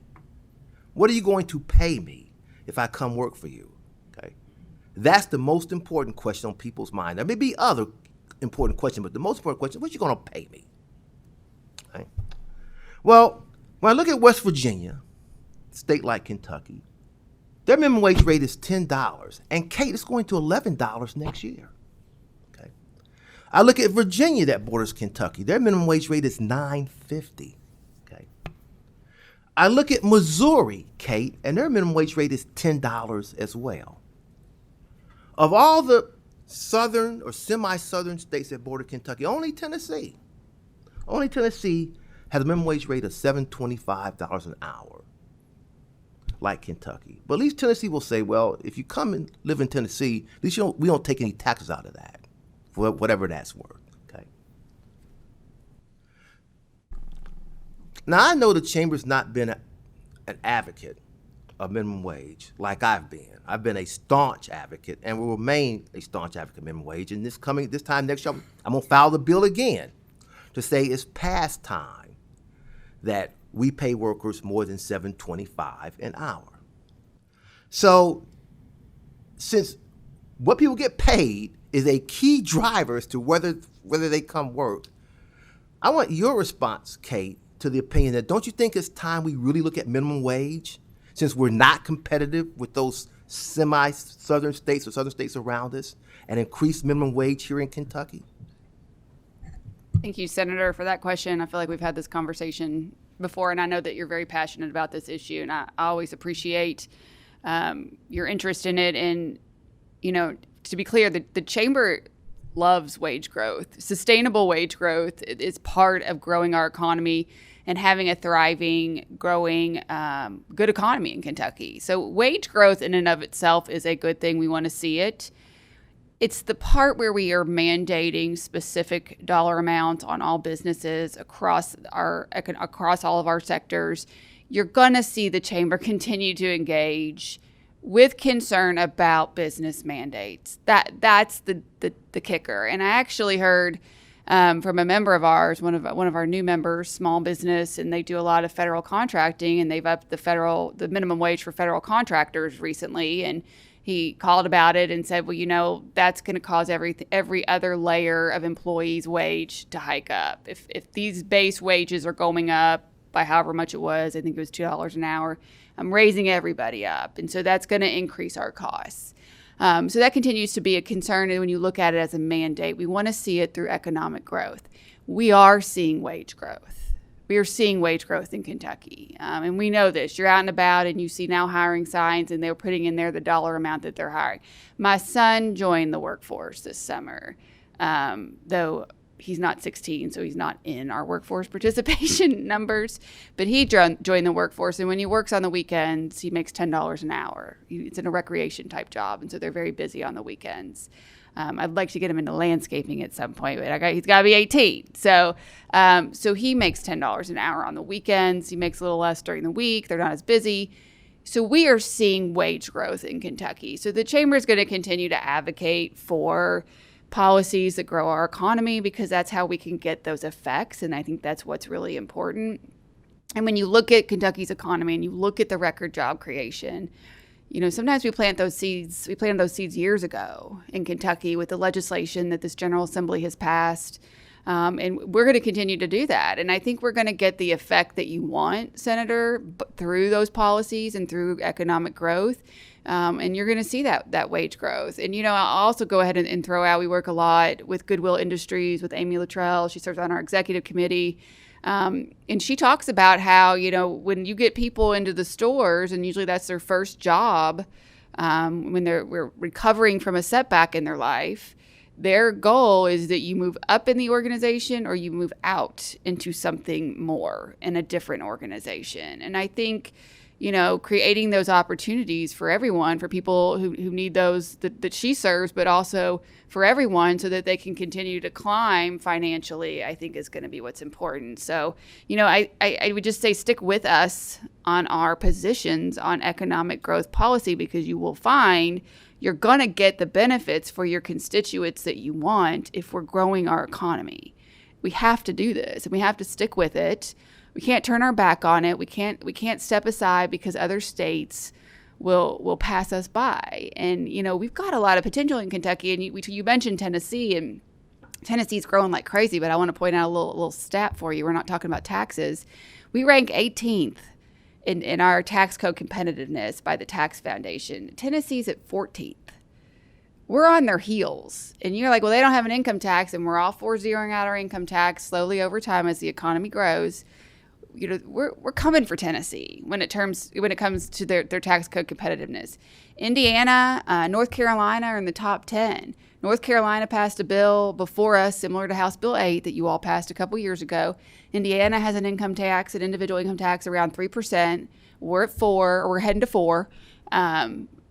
What are you going to pay me if I come work for you? Okay, that's the most important question on people's mind. There may be other important questions, but the most important question: what you gonna pay me? Okay? Well, when I look at West Virginia, state like Kentucky, their minimum wage rate is $10, and Kate, it's going to $11 next year. Okay. I look at Virginia that borders Kentucky. Their minimum wage rate is $9.50. Okay. I look at Missouri, Kate, and their minimum wage rate is $10 as well. Of all the southern or semi-southern states that border Kentucky, only Tennessee has a minimum wage rate of $7.25 an hour, like Kentucky. But at least Tennessee will say, well, if you come and live in Tennessee, at least we don't take any taxes out of that, for whatever that's worth. Okay. Now, I know the Chamber's not been an advocate of minimum wage like I've been. I've been a staunch advocate and will remain a staunch advocate of minimum wage. And this time next year, I'm going to file the bill again to say it's past time that we pay workers more than $7.25 an hour. So, since what people get paid is a key driver as to whether they come work, I want your response, Kate, to the opinion that don't you think it's time we really look at minimum wage, since we're not competitive with those semi-southern states or southern states around us, and increase minimum wage here in Kentucky? Thank you, Senator, for that question. I feel like we've had this conversation before, and I know that you're very passionate about this issue, and I always appreciate your interest in it. And, you know, to be clear, the Chamber loves wage growth. Sustainable wage growth is part of growing our economy and having a thriving, growing, good economy in Kentucky. So wage growth in and of itself is a good thing. We want to see it. It's the part where we are mandating specific dollar amounts on all businesses across all of our sectors. You're going to see the Chamber continue to engage with concern about business mandates. That's the kicker. And I actually heard from a member of ours, one of our new members, small business, and they do a lot of federal contracting, and they've upped the minimum wage for federal contractors recently, and he called about it and said, well, you know, that's going to cause every other layer of employees' wage to hike up. If these base wages are going up by however much it was, I think it was $2 an hour, I'm raising everybody up. And so that's going to increase our costs. So that continues to be a concern. And when you look at it as a mandate, we want to see it through economic growth. We are seeing wage growth. We are seeing wage growth in Kentucky. And we know this. You're out and about and you see now hiring signs, and they're putting in there the dollar amount that they're hiring. My son joined the workforce this summer, though he's not 16, so he's not in our workforce participation numbers. But he joined the workforce, and when he works on the weekends, he makes $10 an hour. It's in a recreation type job, and so they're very busy on the weekends. I'd like to get him into landscaping at some point, but he's got to be 18. So he makes $10 an hour on the weekends. He makes a little less during the week. They're not as busy. So we are seeing wage growth in Kentucky. So the Chamber is going to continue to advocate for policies that grow our economy, because that's how we can get those effects. And I think that's what's really important. And when you look at Kentucky's economy and you look at the record job creation, you know, sometimes we planted those seeds years ago in Kentucky with the legislation that this General Assembly has passed. And we're going to continue to do that. And I think we're going to get the effect that you want, Senator, through those policies and through economic growth. And you're going to see that wage growth. And, you know, I'll also go ahead and throw out, we work a lot with Goodwill Industries, with Amy Luttrell. She serves on our executive committee. And she talks about how, you know, when you get people into the stores, and usually that's their first job, when we're recovering from a setback in their life, their goal is that you move up in the organization or you move out into something more in a different organization. And I think, you know, creating those opportunities for everyone, for people who need those that she serves, but also for everyone, so that they can continue to climb financially, I think is going to be what's important. So, you know, I would just say stick with us on our positions on economic growth policy, because you will find you're going to get the benefits for your constituents that you want if we're growing our economy. We have to do this, and we have to stick with it. We can't turn our back on it. We can't step aside because other states will pass us by. And, you know, we've got a lot of potential in Kentucky. And you mentioned Tennessee, and Tennessee's growing like crazy, but I want to point out a little stat for you. We're not talking about taxes. We rank 18th in our tax code competitiveness by the Tax Foundation. Tennessee's at 14th. We're on their heels. And you're like, well, they don't have an income tax, and we're all for zeroing out our income tax slowly over time as the economy grows. You know, we're coming for Tennessee when it comes to their tax code competitiveness. Indiana, North Carolina are in the top 10. North Carolina passed a bill before us, similar to House Bill 8 that you all passed a couple years ago. Indiana has an income tax, an individual income tax around 3%. We're at 4%, or we're heading to 4%.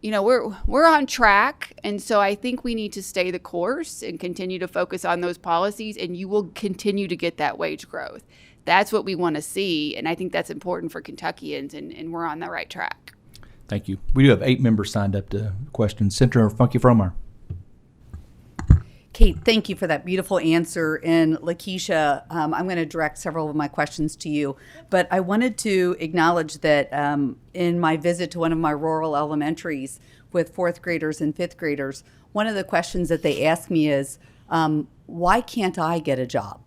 You know, we're on track, and so I think we need to stay the course and continue to focus on those policies, and you will continue to get that wage growth. That's what we want to see, and I think that's important for Kentuckians, and we're on the right track. Thank you. We do have 8 members signed up to questions. Senator Funky Fromar. Kate, thank you for that beautiful answer. And Lakeisha, I'm going to direct several of my questions to you. But I wanted to acknowledge that in my visit to one of my rural elementaries with 4th graders and 5th graders, one of the questions that they asked me is, why can't I get a job?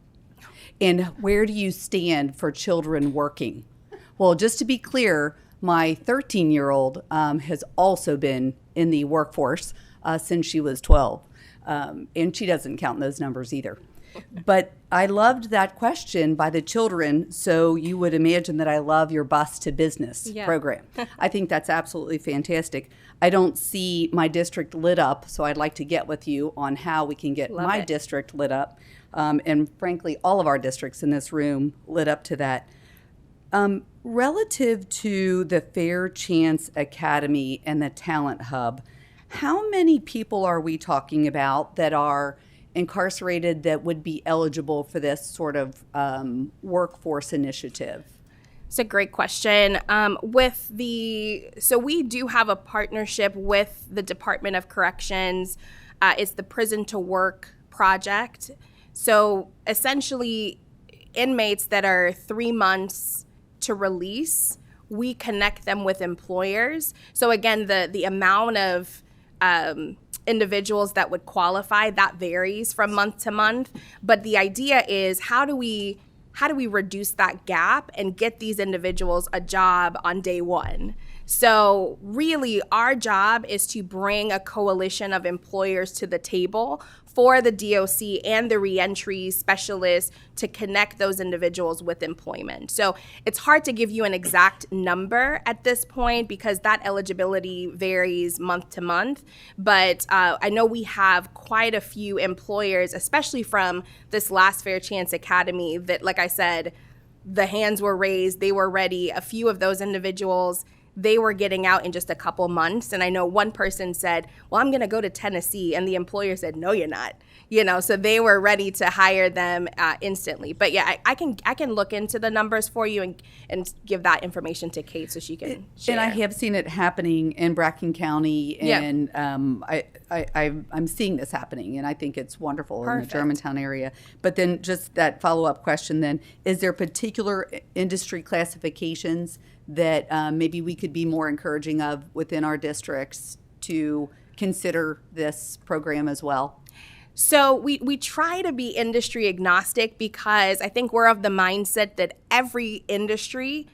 And where do you stand for children working? Well, just to be clear, my 13-year-old has also been in the workforce since she was 12. And she doesn't count in those numbers either. But I loved that question by the children, so you would imagine that I love your bus to business program. I think that's absolutely fantastic. I don't see my district lit up, so I'd like to get with you on how we can get my district lit up, and frankly, all of our districts in this room lit up to that. Relative to the Fair Chance Academy and the Talent Hub, how many people are we talking about that are incarcerated that would be eligible for this sort of workforce initiative? It's a great question. So we do have a partnership with the Department of Corrections. It's the Prison to Work project. So essentially, inmates that are 3 months to release, we connect them with employers. So again, the amount of individuals that would qualify, that varies from month to month. But the idea is how do we reduce that gap and get these individuals a job on day one? So really our job is to bring a coalition of employers to the table for the DOC and the reentry specialists to connect those individuals with employment. So it's hard to give you an exact number at this point because that eligibility varies month to month. But I know we have quite a few employers, especially from this last Fair Chance Academy, that, like I said, the hands were raised, they were ready. A few of those individuals, they were getting out in just a couple months. And I know one person said, well, I'm going to go to Tennessee. And the employer said, no, you're not. So they were ready to hire them instantly. But yeah, I can look into the numbers for you and give that information to Kate so she can share. And I have seen it happening in Bracken County, and I'm seeing this happening, and I think it's wonderful. Perfect. In the Germantown area. But then just that follow-up question then, is there particular industry classifications that maybe we could be more encouraging of within our districts to consider this program as well? So we try to be industry agnostic because I think we're of the mindset that every industry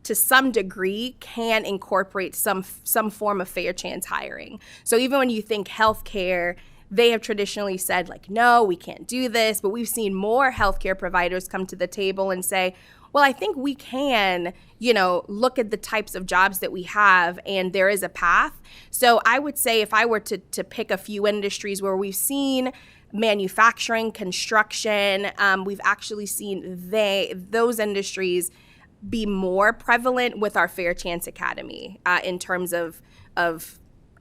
to some degree can incorporate some form of fair chance hiring. So even when you think healthcare, they have traditionally said like, no, we can't do this, but we've seen more healthcare providers come to the table and say, well, I think we can, look at the types of jobs that we have and there is a path. So I would say if I were to pick a few industries where we've seen manufacturing, construction, we've actually seen those industries be more prevalent with our Fair Chance Academy in terms of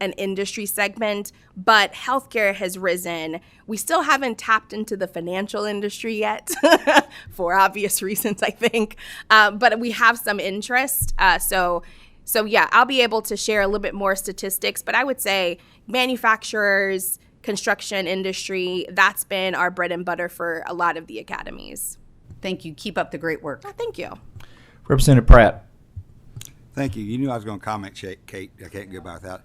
an industry segment, but healthcare has risen. We still haven't tapped into the financial industry yet for obvious reasons, I think, but we have some interest. So yeah, I'll be able to share a little bit more statistics, but I would say manufacturers, construction industry, that's been our bread and butter for a lot of the academies. Thank you. Keep up the great work. Oh, thank you. Representative Pratt. Thank you. You knew I was going to comment, Kate. I can't go by without.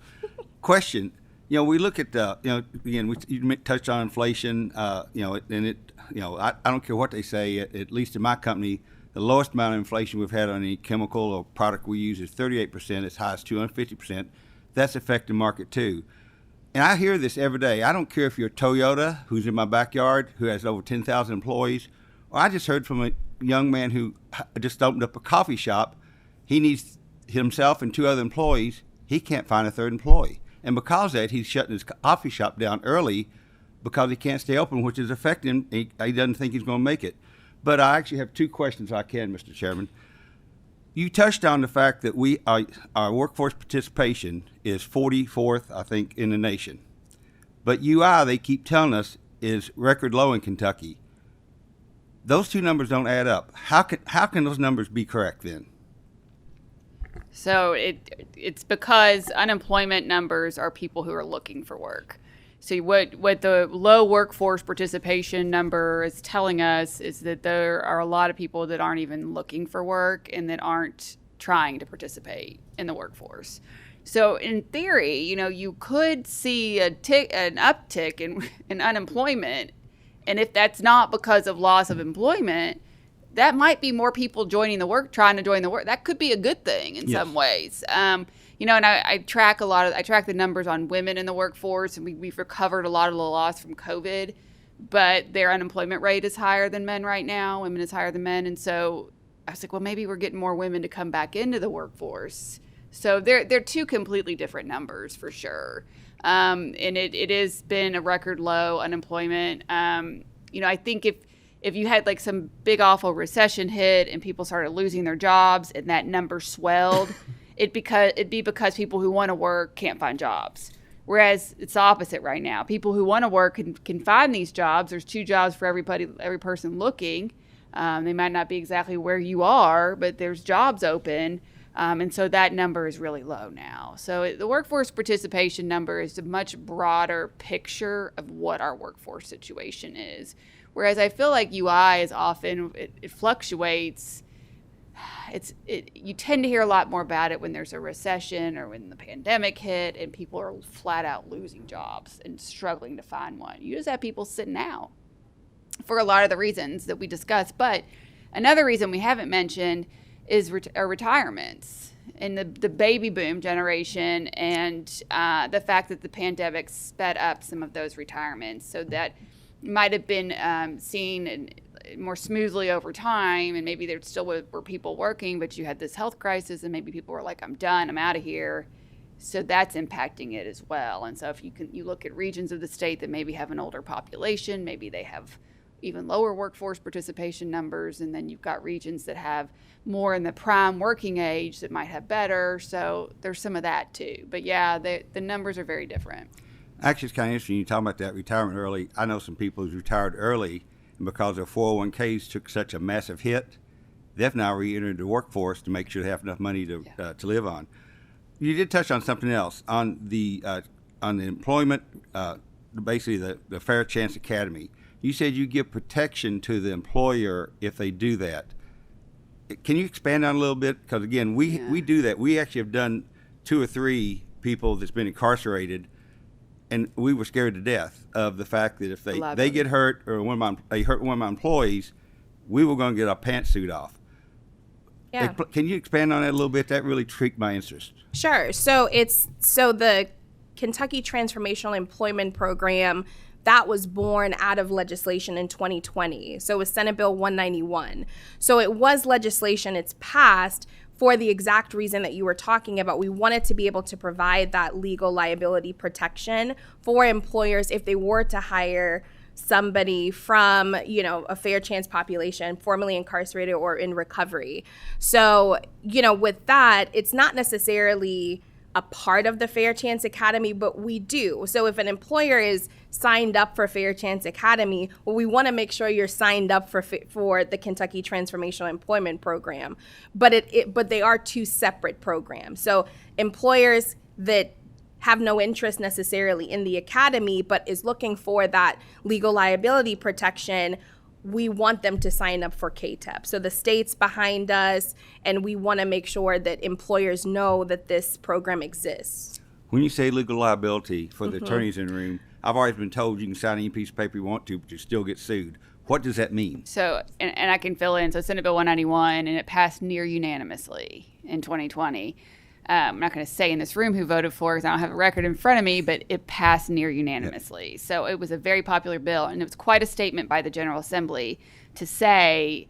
Question. we look at again, you touched on inflation. I don't care what they say. At least in my company, the lowest amount of inflation we've had on any chemical or product we use is 38%, as high as 250%. That's affecting the market too. And I hear this every day. I don't care if you're Toyota, who's in my backyard, who has over 10,000 employees, or I just heard from a young man who just opened up a coffee shop. He needs himself and 2 other employees. He can't find a 3rd employee. And because of that, he's shutting his coffee shop down early because he can't stay open, which is affecting him. He doesn't think he's going to make it. But I actually have 2 questions I can, Mr. Chairman. You touched on the fact that our workforce participation is 44th, I think, in the nation. But UI, they keep telling us, is record low in Kentucky. Those 2 numbers don't add up. How can those numbers be correct then? So it's because unemployment numbers are people who are looking for work. So what the low workforce participation number is telling us is that there are a lot of people that aren't even looking for work and that aren't trying to participate in the workforce. So in theory, you could see an uptick in unemployment, and if that's not because of loss of employment, that might be more people trying to join the work. That could be a good thing in some ways. And I track the numbers on women in the workforce, and we've recovered a lot of the loss from COVID, but their unemployment rate is higher than men right now. Women is higher than men. And so I was like, well, maybe we're getting more women to come back into the workforce. So they're 2 completely different numbers for sure. And it has been a record low unemployment. I think if you had like some big awful recession hit and people started losing their jobs and that number swelled, it'd be because people who want to work can't find jobs. Whereas it's the opposite right now. People who want to work can find these jobs. There's 2 jobs for every person looking. They might not be exactly where you are, but there's jobs open. And so that number is really low now. So the workforce participation number is a much broader picture of what our workforce situation is. Whereas I feel like UI is often, it fluctuates. You tend to hear a lot more about it when there's a recession or when the pandemic hit and people are flat out losing jobs and struggling to find one. You just have people sitting out for a lot of the reasons that we discussed. But another reason we haven't mentioned is retirements and the baby boom generation and the fact that the pandemic sped up some of those retirements. So that might have been seen more smoothly over time, and maybe there still were people working, but you had this health crisis, and maybe people were like, I'm done, I'm out of here. So that's impacting it as well. And so if you look at regions of the state that maybe have an older population, maybe they have even lower workforce participation numbers, and then you've got regions that have more in the prime working age that might have better. So there's some of that too. But yeah, the numbers are very different. Actually, it's kind of interesting. You talk about that retirement early. I know some people who retired early, and because their 401ks took such a massive hit, they've now re-entered the workforce to make sure they have enough money to live on. You did touch on something else on the employment, basically the Fair Chance Academy. You said you give protection to the employer if they do that. Can you expand on it a little bit? Because again, we do that. We actually have done 2 or 3 people that's been incarcerated, and we were scared to death of the fact that if they get hurt or they hurt one of my employees, we were going to get our pantsuit off. Yeah. Can you expand on that a little bit? That really piqued my interest. Sure. So the Kentucky Transformational Employment Program, that was born out of legislation in 2020. So it was Senate Bill 191. So it was legislation, it's passed for the exact reason that you were talking about. We wanted to be able to provide that legal liability protection for employers if they were to hire somebody from, a fair chance population, formerly incarcerated or in recovery. So, with that, it's not necessarily a part of the Fair Chance Academy, but we do. So if an employer is signed up for Fair Chance Academy, well, we want to make sure you're signed up for the Kentucky Transformational Employment Program. But but they are 2 separate programs. So employers that have no interest necessarily in the academy, but is looking for that legal liability protection, we want them to sign up for KTEP. So the state's behind us, and we want to make sure that employers know that this program exists. When you say legal liability for the attorneys in the room, I've always been told you can sign any piece of paper you want to, but you still get sued. What does that mean? So, and I can fill in. So Senate Bill 191, and it passed near unanimously in 2020. I'm not going to say in this room who voted for because I don't have a record in front of me, but it passed near unanimously. So it was a very popular bill, and it was quite a statement by the General Assembly to say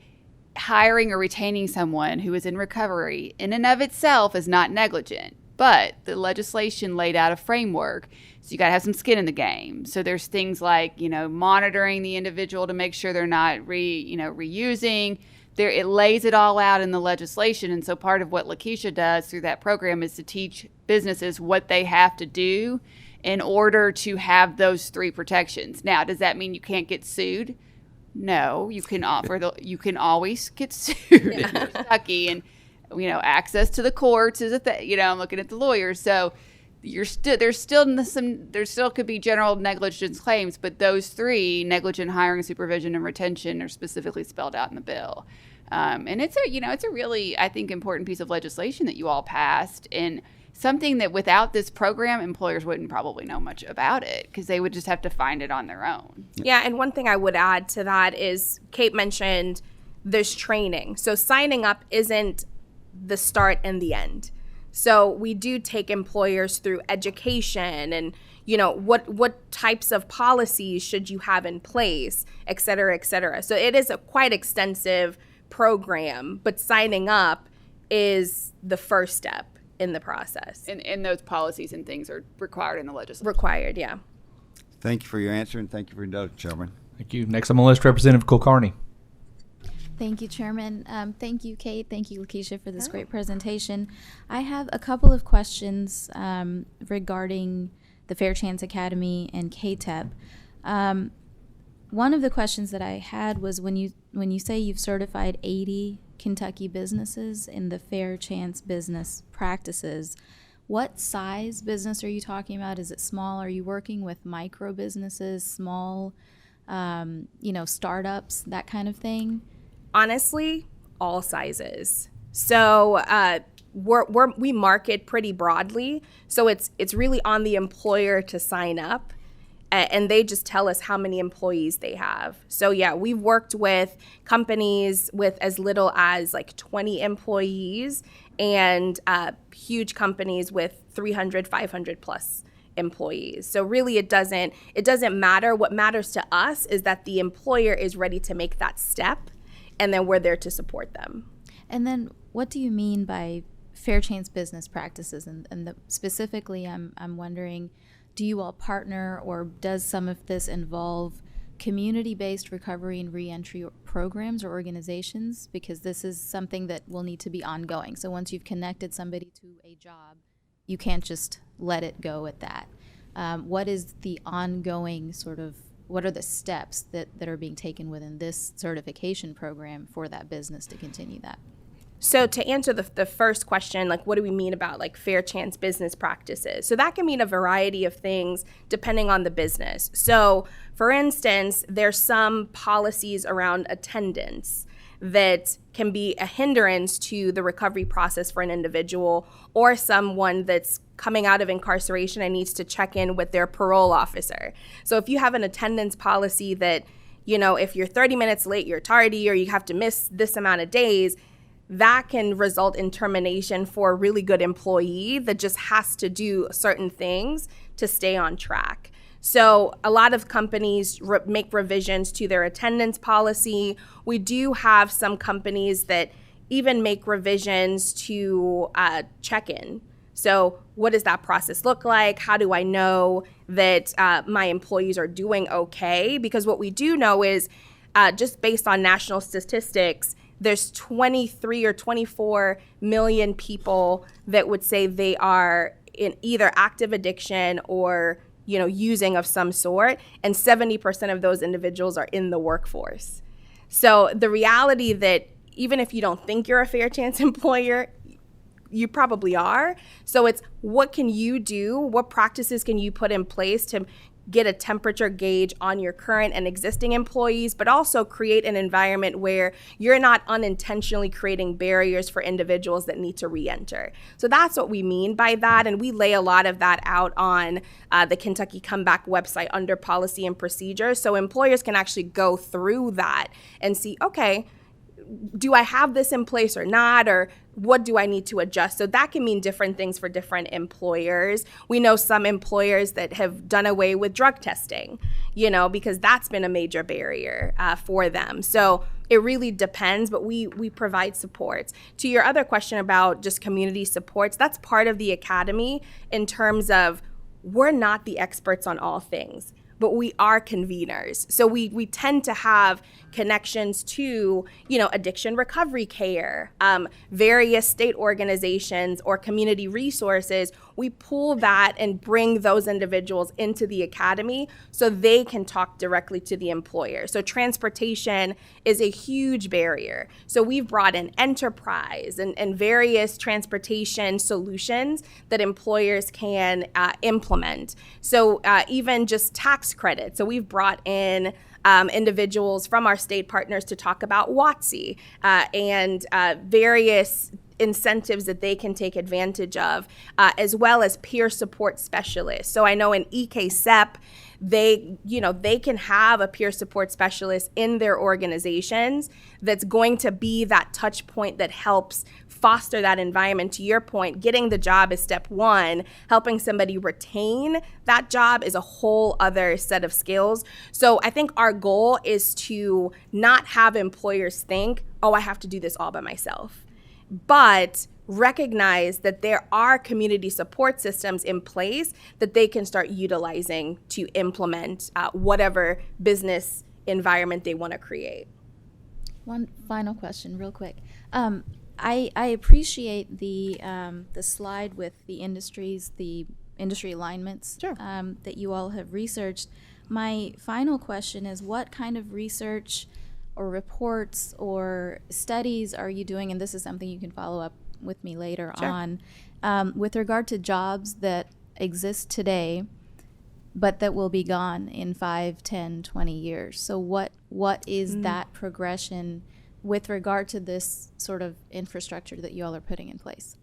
hiring or retaining someone who is in recovery in and of itself is not negligent. But the legislation laid out a framework, so you got to have some skin in the game. So there's things like, monitoring the individual to make sure they're not reusing. It lays it all out in the legislation. And so part of what Lakeisha does through that program is to teach businesses what they have to do in order to have those three protections. Now, does that mean you can't get sued? No, you can always get sued in Kentucky, and access to the courts is a thing. I'm looking at the lawyers, so there still could be general negligence claims, but those three, negligent hiring, supervision, and retention, are specifically spelled out in the bill. And it's a really, I think, important piece of legislation that you all passed, and something that without this program, employers wouldn't probably know much about it because they would just have to find it on their own. Yeah, and one thing I would add to that is Kate mentioned there's training. So signing up isn't the start and the end. So we do take employers through education and, what types of policies should you have in place, et cetera, et cetera. So it is a quite extensive program, but signing up is the first step in the process. And those policies and things are required in the legislation. Required, yeah. Thank you for your answer, and thank you for indulging, Chairman. Thank you. Next on the list, Representative Kulkarni. Thank you, Chairman. Thank you, Kate. Thank you, Lakeisha, for this great presentation. I have a couple of questions regarding the Fair Chance Academy and KTEP. One of the questions that I had was when you say you've certified 80 Kentucky businesses in the Fair Chance business practices, what size business are you talking about? Is it small? Are you working with micro businesses, small, startups, that kind of thing? Honestly, all sizes. So we market pretty broadly. So it's really on the employer to sign up. And they just tell us how many employees they have. So yeah, we've worked with companies with as little as like 20 employees and huge companies with 300, 500 plus employees. So really it doesn't matter. What matters to us is that the employer is ready to make that step, and then we're there to support them. And then what do you mean by Fair Chance business practices? And specifically, I'm wondering, do you all partner, or does some of this involve community-based recovery and reentry programs or organizations? Because this is something that will need to be ongoing. So once you've connected somebody to a job, you can't just let it go at that. What is the ongoing what are the steps that are being taken within this certification program for that business to continue that? So to answer the first question, like what do we mean about like fair chance business practices? So that can mean a variety of things depending on the business. So for instance, there's some policies around attendance that can be a hindrance to the recovery process for an individual or someone that's coming out of incarceration and needs to check in with their parole officer. So if you have an attendance policy that, if you're 30 minutes late, you're tardy, or you have to miss this amount of days, that can result in termination for a really good employee that just has to do certain things to stay on track. So a lot of companies make revisions to their attendance policy. We do have some companies that even make revisions to check-in. So what does that process look like? How do I know that my employees are doing okay? Because what we do know is just based on national statistics, there's 23 or 24 million people that would say they are in either active addiction or using of some sort, and 70% of those individuals are in the workforce. So the reality that even if you don't think you're a fair chance employer, you probably are. So it's what can you do? What practices can you put in place to get a temperature gauge on your current and existing employees, but also create an environment where you're not unintentionally creating barriers for individuals that need to re-enter. So that's what we mean by that, and we lay a lot of that out on the Kentucky Comeback website under policy and procedures, so employers can actually go through that and see, okay, do I have this in place or not, or what do I need to adjust? So that can mean different things for different employers. We know some employers that have done away with drug testing, because that's been a major barrier for them. So it really depends, but we provide supports. To your other question about just community supports, that's part of the academy in terms of we're not the experts on all things, but we are conveners. So we tend to have connections to, addiction recovery care, various state organizations or community resources. We pull that and bring those individuals into the academy so they can talk directly to the employer. So transportation is a huge barrier. So we've brought in enterprise and various transportation solutions that employers can implement. So even just tax credits. So we've brought in individuals from our state partners to talk about WOTC and various incentives that they can take advantage of, as well as peer support specialists. So I know in EKSEP, they can have a peer support specialist in their organizations that's going to be that touch point that helps foster that environment. To your point, getting the job is step one. Helping somebody retain that job is a whole other set of skills. So I think our goal is to not have employers think, oh, I have to do this all by myself, but recognize that there are community support systems in place that they can start utilizing to implement whatever business environment they want to create. One final question, real quick. I appreciate the slide with the industry alignments that you all have researched. My final question is, what kind of research or reports or studies are you doing? And this is something you can follow up with me later on, with regard to jobs that exist today, but that will be gone in 5, 10, 20 years. So what is that progression with regard to this sort of infrastructure that you all are putting in place?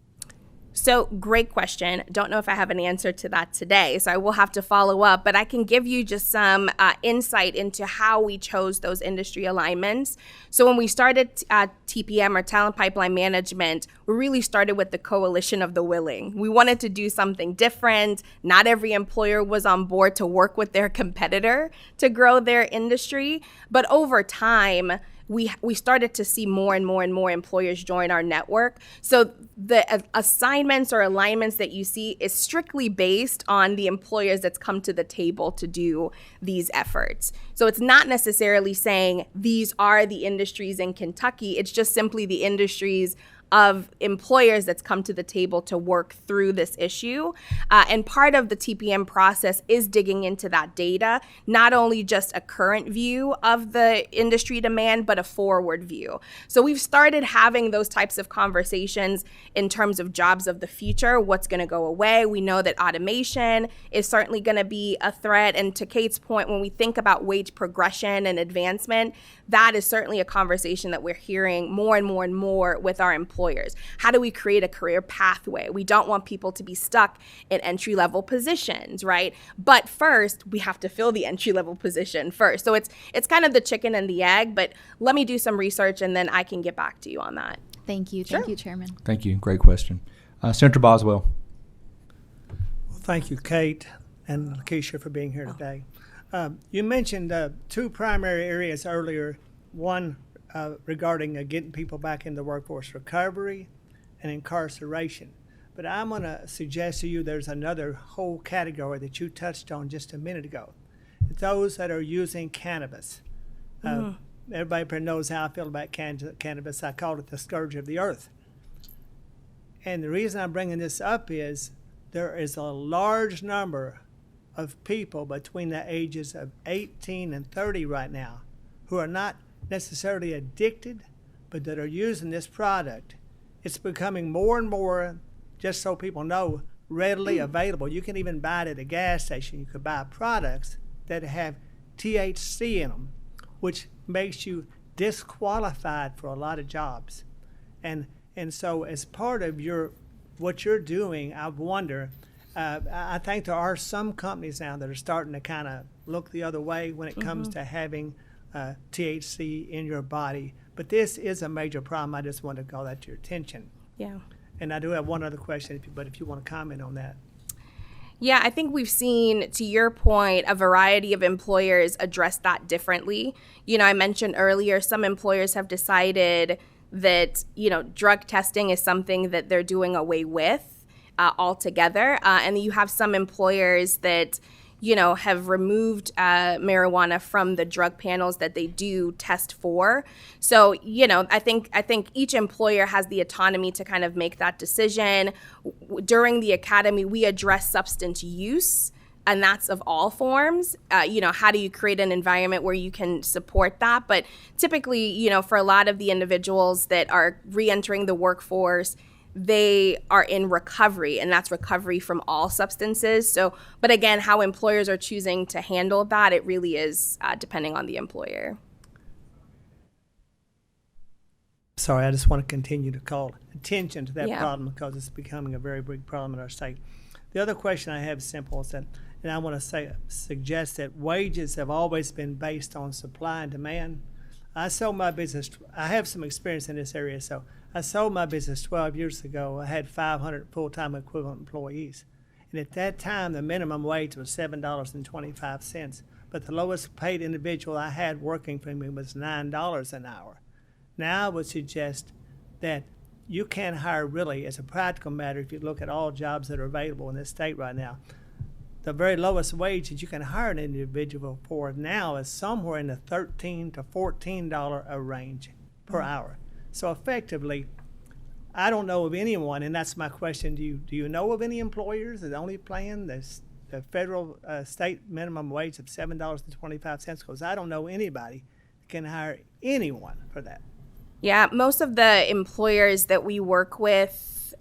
So great question. Don't know if I have an answer to that today, so I will have to follow up, but I can give you just some insight into how we chose those industry alignments. So when we started TPM, or Talent Pipeline Management, we really started with the coalition of the willing. We wanted to do something different. Not every employer was on board to work with their competitor to grow their industry, but over time, we started to see more and more and more employers join our network. So the assignments or alignments that you see is strictly based on the employers that's come to the table to do these efforts. So it's not necessarily saying these are the industries in Kentucky. It's just simply the industries of employers that's come to the table to work through this issue. And part of the TPM process is digging into that data, not only just a current view of the industry demand, but a forward view. So we've started having those types of conversations in terms of jobs of the future, what's going to go away. We know that automation is certainly going to be a threat. And to Kate's point, when we think about wage progression and advancement, that is certainly a conversation that we're hearing more and more and more with our employers. How do we create a career pathway? We don't want people to be stuck in entry-level positions, right? But first, we have to fill the entry-level position first. So it's kind of the chicken and the egg, but let me do some research and then I can get back to you on that. Thank you. Thank you, Chairman. Thank you. Great question. Senator Boswell. Well, thank you, Kate and Lakeisha, for being here today. You mentioned two primary areas earlier, one regarding getting people back in the workforce, recovery and incarceration. But I'm going to suggest to you there's another whole category that you touched on just a minute ago. Those that are using cannabis. Everybody pretty knows how I feel about cannabis. I call it the scourge of the earth. And the reason I'm bringing this up is there is a large number of people between the ages of 18 and 30 right now who are not necessarily addicted, but that are using this product. It's becoming more and more, just so people know, readily available. You can even buy it at a gas station. You could buy products that have THC in them, which makes you disqualified for a lot of jobs. And so as part of what you're doing, I wonder, I think there are some companies now that are starting to kind of look the other way when it comes to having THC in your body. But this is a major problem. I just wanted to call that to your attention. Yeah. And I do have one other question, if you want to comment on that. Yeah, I think we've seen, to your point, a variety of employers address that differently. I mentioned earlier, some employers have decided that, drug testing is something that they're doing away with altogether. And you have some employers that, have removed marijuana from the drug panels that they do test for. So, I think each employer has the autonomy to kind of make that decision. During the academy, we address substance use, and that's of all forms. How do you create an environment where you can support that? But typically, for a lot of the individuals that are reentering the workforce, they are in recovery, and that's recovery from all substances. So, but again, how employers are choosing to handle that, it really is depending on the employer. Sorry, I just want to continue to call attention to that Yeah. problem because it's becoming a very big problem in our state. The other question I have is simple, is that, and I want to suggest that wages have always been based on supply and demand. I sold my business, I have some experience in this area, so I sold my business 12 years ago. I had 500 full-time equivalent employees. And at that time, the minimum wage was $7.25, but the lowest paid individual I had working for me was $9 an hour. Now I would suggest that you can hire, really, as a practical matter, if you look at all jobs that are available in this state right now, the very lowest wage that you can hire an individual for now is somewhere in the $13 to $14 a range per hour. So effectively, I don't know of anyone, and that's my question to you. Do you know of any employers that only paying the federal state minimum wage of $7.25? Because I don't know anybody that can hire anyone for that. Yeah, most of the employers that we work with,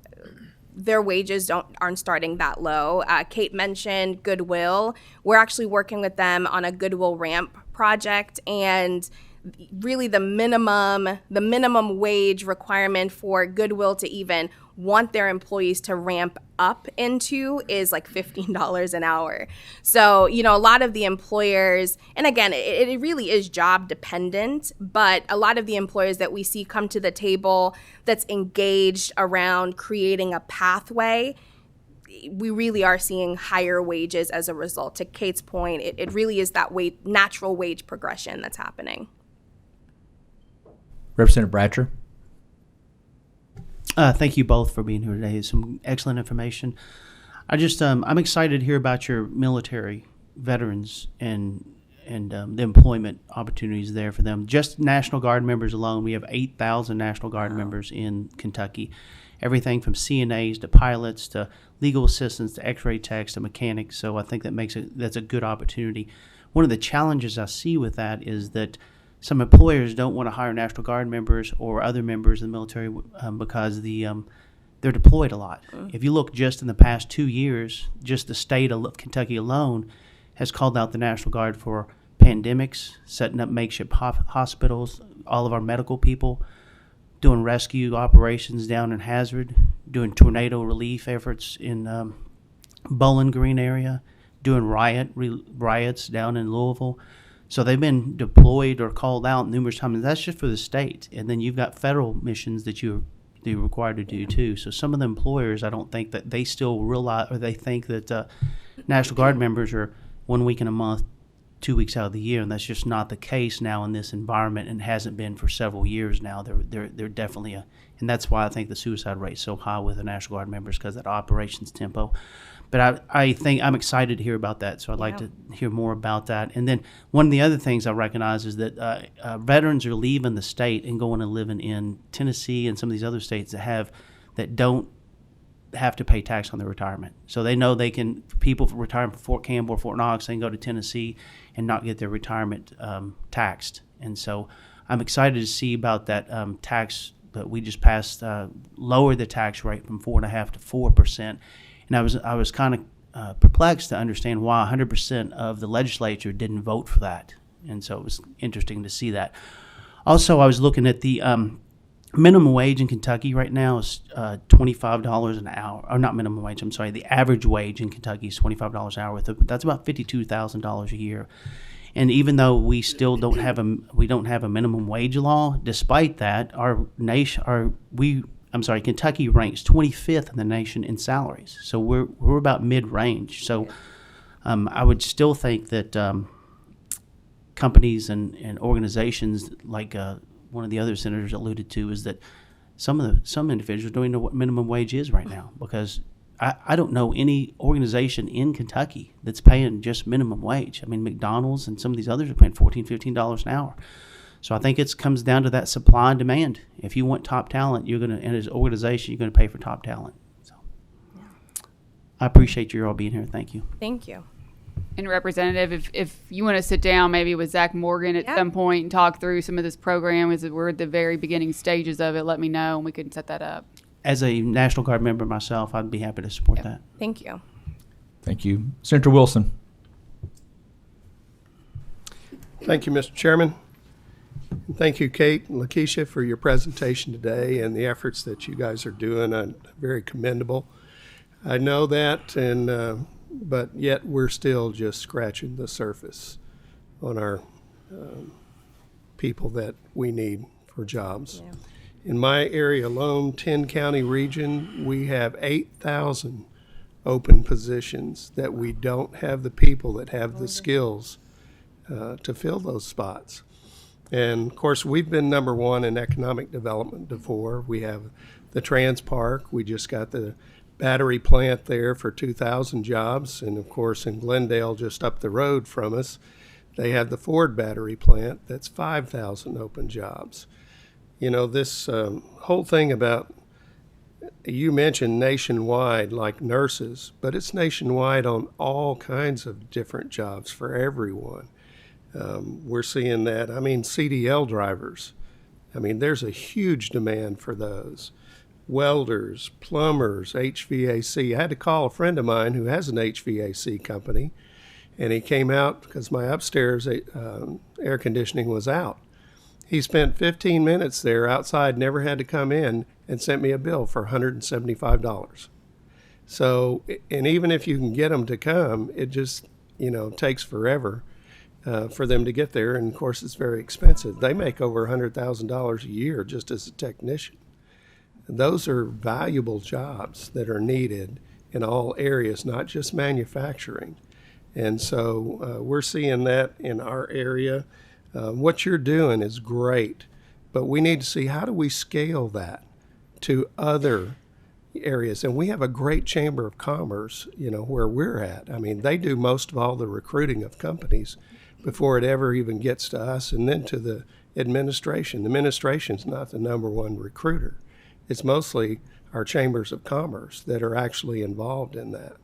their wages aren't starting that low. Kate mentioned Goodwill. We're actually working with them on a Goodwill ramp project, and really the minimum wage requirement for Goodwill to even want their employees to ramp up into is like $15 an hour. So, a lot of the employers, and again, it really is job dependent, but a lot of the employers that we see come to the table that's engaged around creating a pathway, we really are seeing higher wages as a result. To Kate's point, it really is that natural wage progression that's happening. Representative Bratcher. Thank you both for being here today. Some excellent information. I'm excited to hear about your military veterans and the employment opportunities there for them. Just National Guard members alone, we have 8,000 National Guard members in Kentucky. Everything from CNAs to pilots to legal assistants to X-ray techs to mechanics. So I think that's a good opportunity. One of the challenges I see with that is that some employers don't want to hire National Guard members or other members of the military because they're deployed a lot. If you look just in the past 2 years, just the state of Kentucky alone has called out the National Guard for pandemics, setting up makeshift hospitals, all of our medical people, doing rescue operations down in Hazard, doing tornado relief efforts in Bowling Green area, doing riots down in Louisville. So they've been deployed or called out numerous times. That's just for the state. And then you've got federal missions that you're required to do too. So some of the employers, I don't think that they still realize, or they think that National Guard members are 1 week in a month, 2 weeks out of the year, and that's just not the case now in this environment, and hasn't been for several years now. They're definitely and that's why I think the suicide rate is so high with the National Guard members, because of that operations tempo. But I think I'm excited to hear about that, so I'd like to hear more about that. And then one of the other things I recognize is that veterans are leaving the state and going and living in Tennessee and some of these other states that don't have to pay tax on their retirement. So they know people retiring from Fort Campbell or Fort Knox, they can go to Tennessee and not get their retirement taxed. And so I'm excited to see about that tax that we just passed, lower the tax rate from 4.5% to 4%. And I was kind of perplexed to understand why 100% of the legislature didn't vote for that. And so it was interesting to see that. Also, I was looking at the minimum wage in Kentucky right now is $25 an hour. Or not minimum wage, I'm sorry. The average wage in Kentucky is $25 an hour. That's about $52,000 a year. And even though we still don't have a minimum wage law, despite that, Kentucky ranks 25th in the nation in salaries. So we're about mid-range. So I would still think that companies and organizations, like one of the other senators alluded to, is that some individuals don't even know what minimum wage is right now, because I don't know any organization in Kentucky that's paying just minimum wage. I mean, McDonald's and some of these others are paying $14, $15 an hour. So I think it comes down to that supply and demand. If you want top talent, and as an organization, you're going to pay for top talent. So I appreciate you all being here. Thank you. Thank you. And Representative, if you want to sit down maybe with Zach Morgan at some point and talk through some of this program, as we're at the very beginning stages of it, let me know and we can set that up. As a National Guard member myself, I'd be happy to support that. Thank you. Thank you. Senator Wilson. Thank you, Mr. Chairman. And thank you, Kate and Lakeisha, for your presentation today and the efforts that you guys are doing. Very commendable. I know that, but yet we're still just scratching the surface on our people that we need for jobs. Yeah. In my area alone, 10-county region, we have 8,000 open positions that we don't have the people that have the skills to fill those spots. And, of course, we've been number one in economic development before. We have the Trans Park. We just got the battery plant there for 2,000 jobs. And, of course, in Glendale, just up the road from us, they have the Ford battery plant. That's 5,000 open jobs. You know, this whole thing about, you mentioned nationwide, like nurses, but it's nationwide on all kinds of different jobs for everyone. We're seeing that. I mean, CDL drivers. I mean, there's a huge demand for those. Welders, plumbers, HVAC. I had to call a friend of mine who has an HVAC company, and he came out because my upstairs air conditioning was out. He spent 15 minutes there outside, never had to come in, and sent me a bill for $175. So, and even if you can get them to come, it just, takes forever for them to get there. And of course, it's very expensive. They make over $100,000 a year just as a technician. Those are valuable jobs that are needed in all areas, not just manufacturing. And so we're seeing that in our area. What you're doing is great, but we need to see how do we scale that to other areas. And we have a great chamber of commerce, where we're at. I mean, they do most of all the recruiting of companies before it ever even gets to us, and then to the administration. The administration's not the number one recruiter. It's mostly our chambers of commerce that are actually involved in that.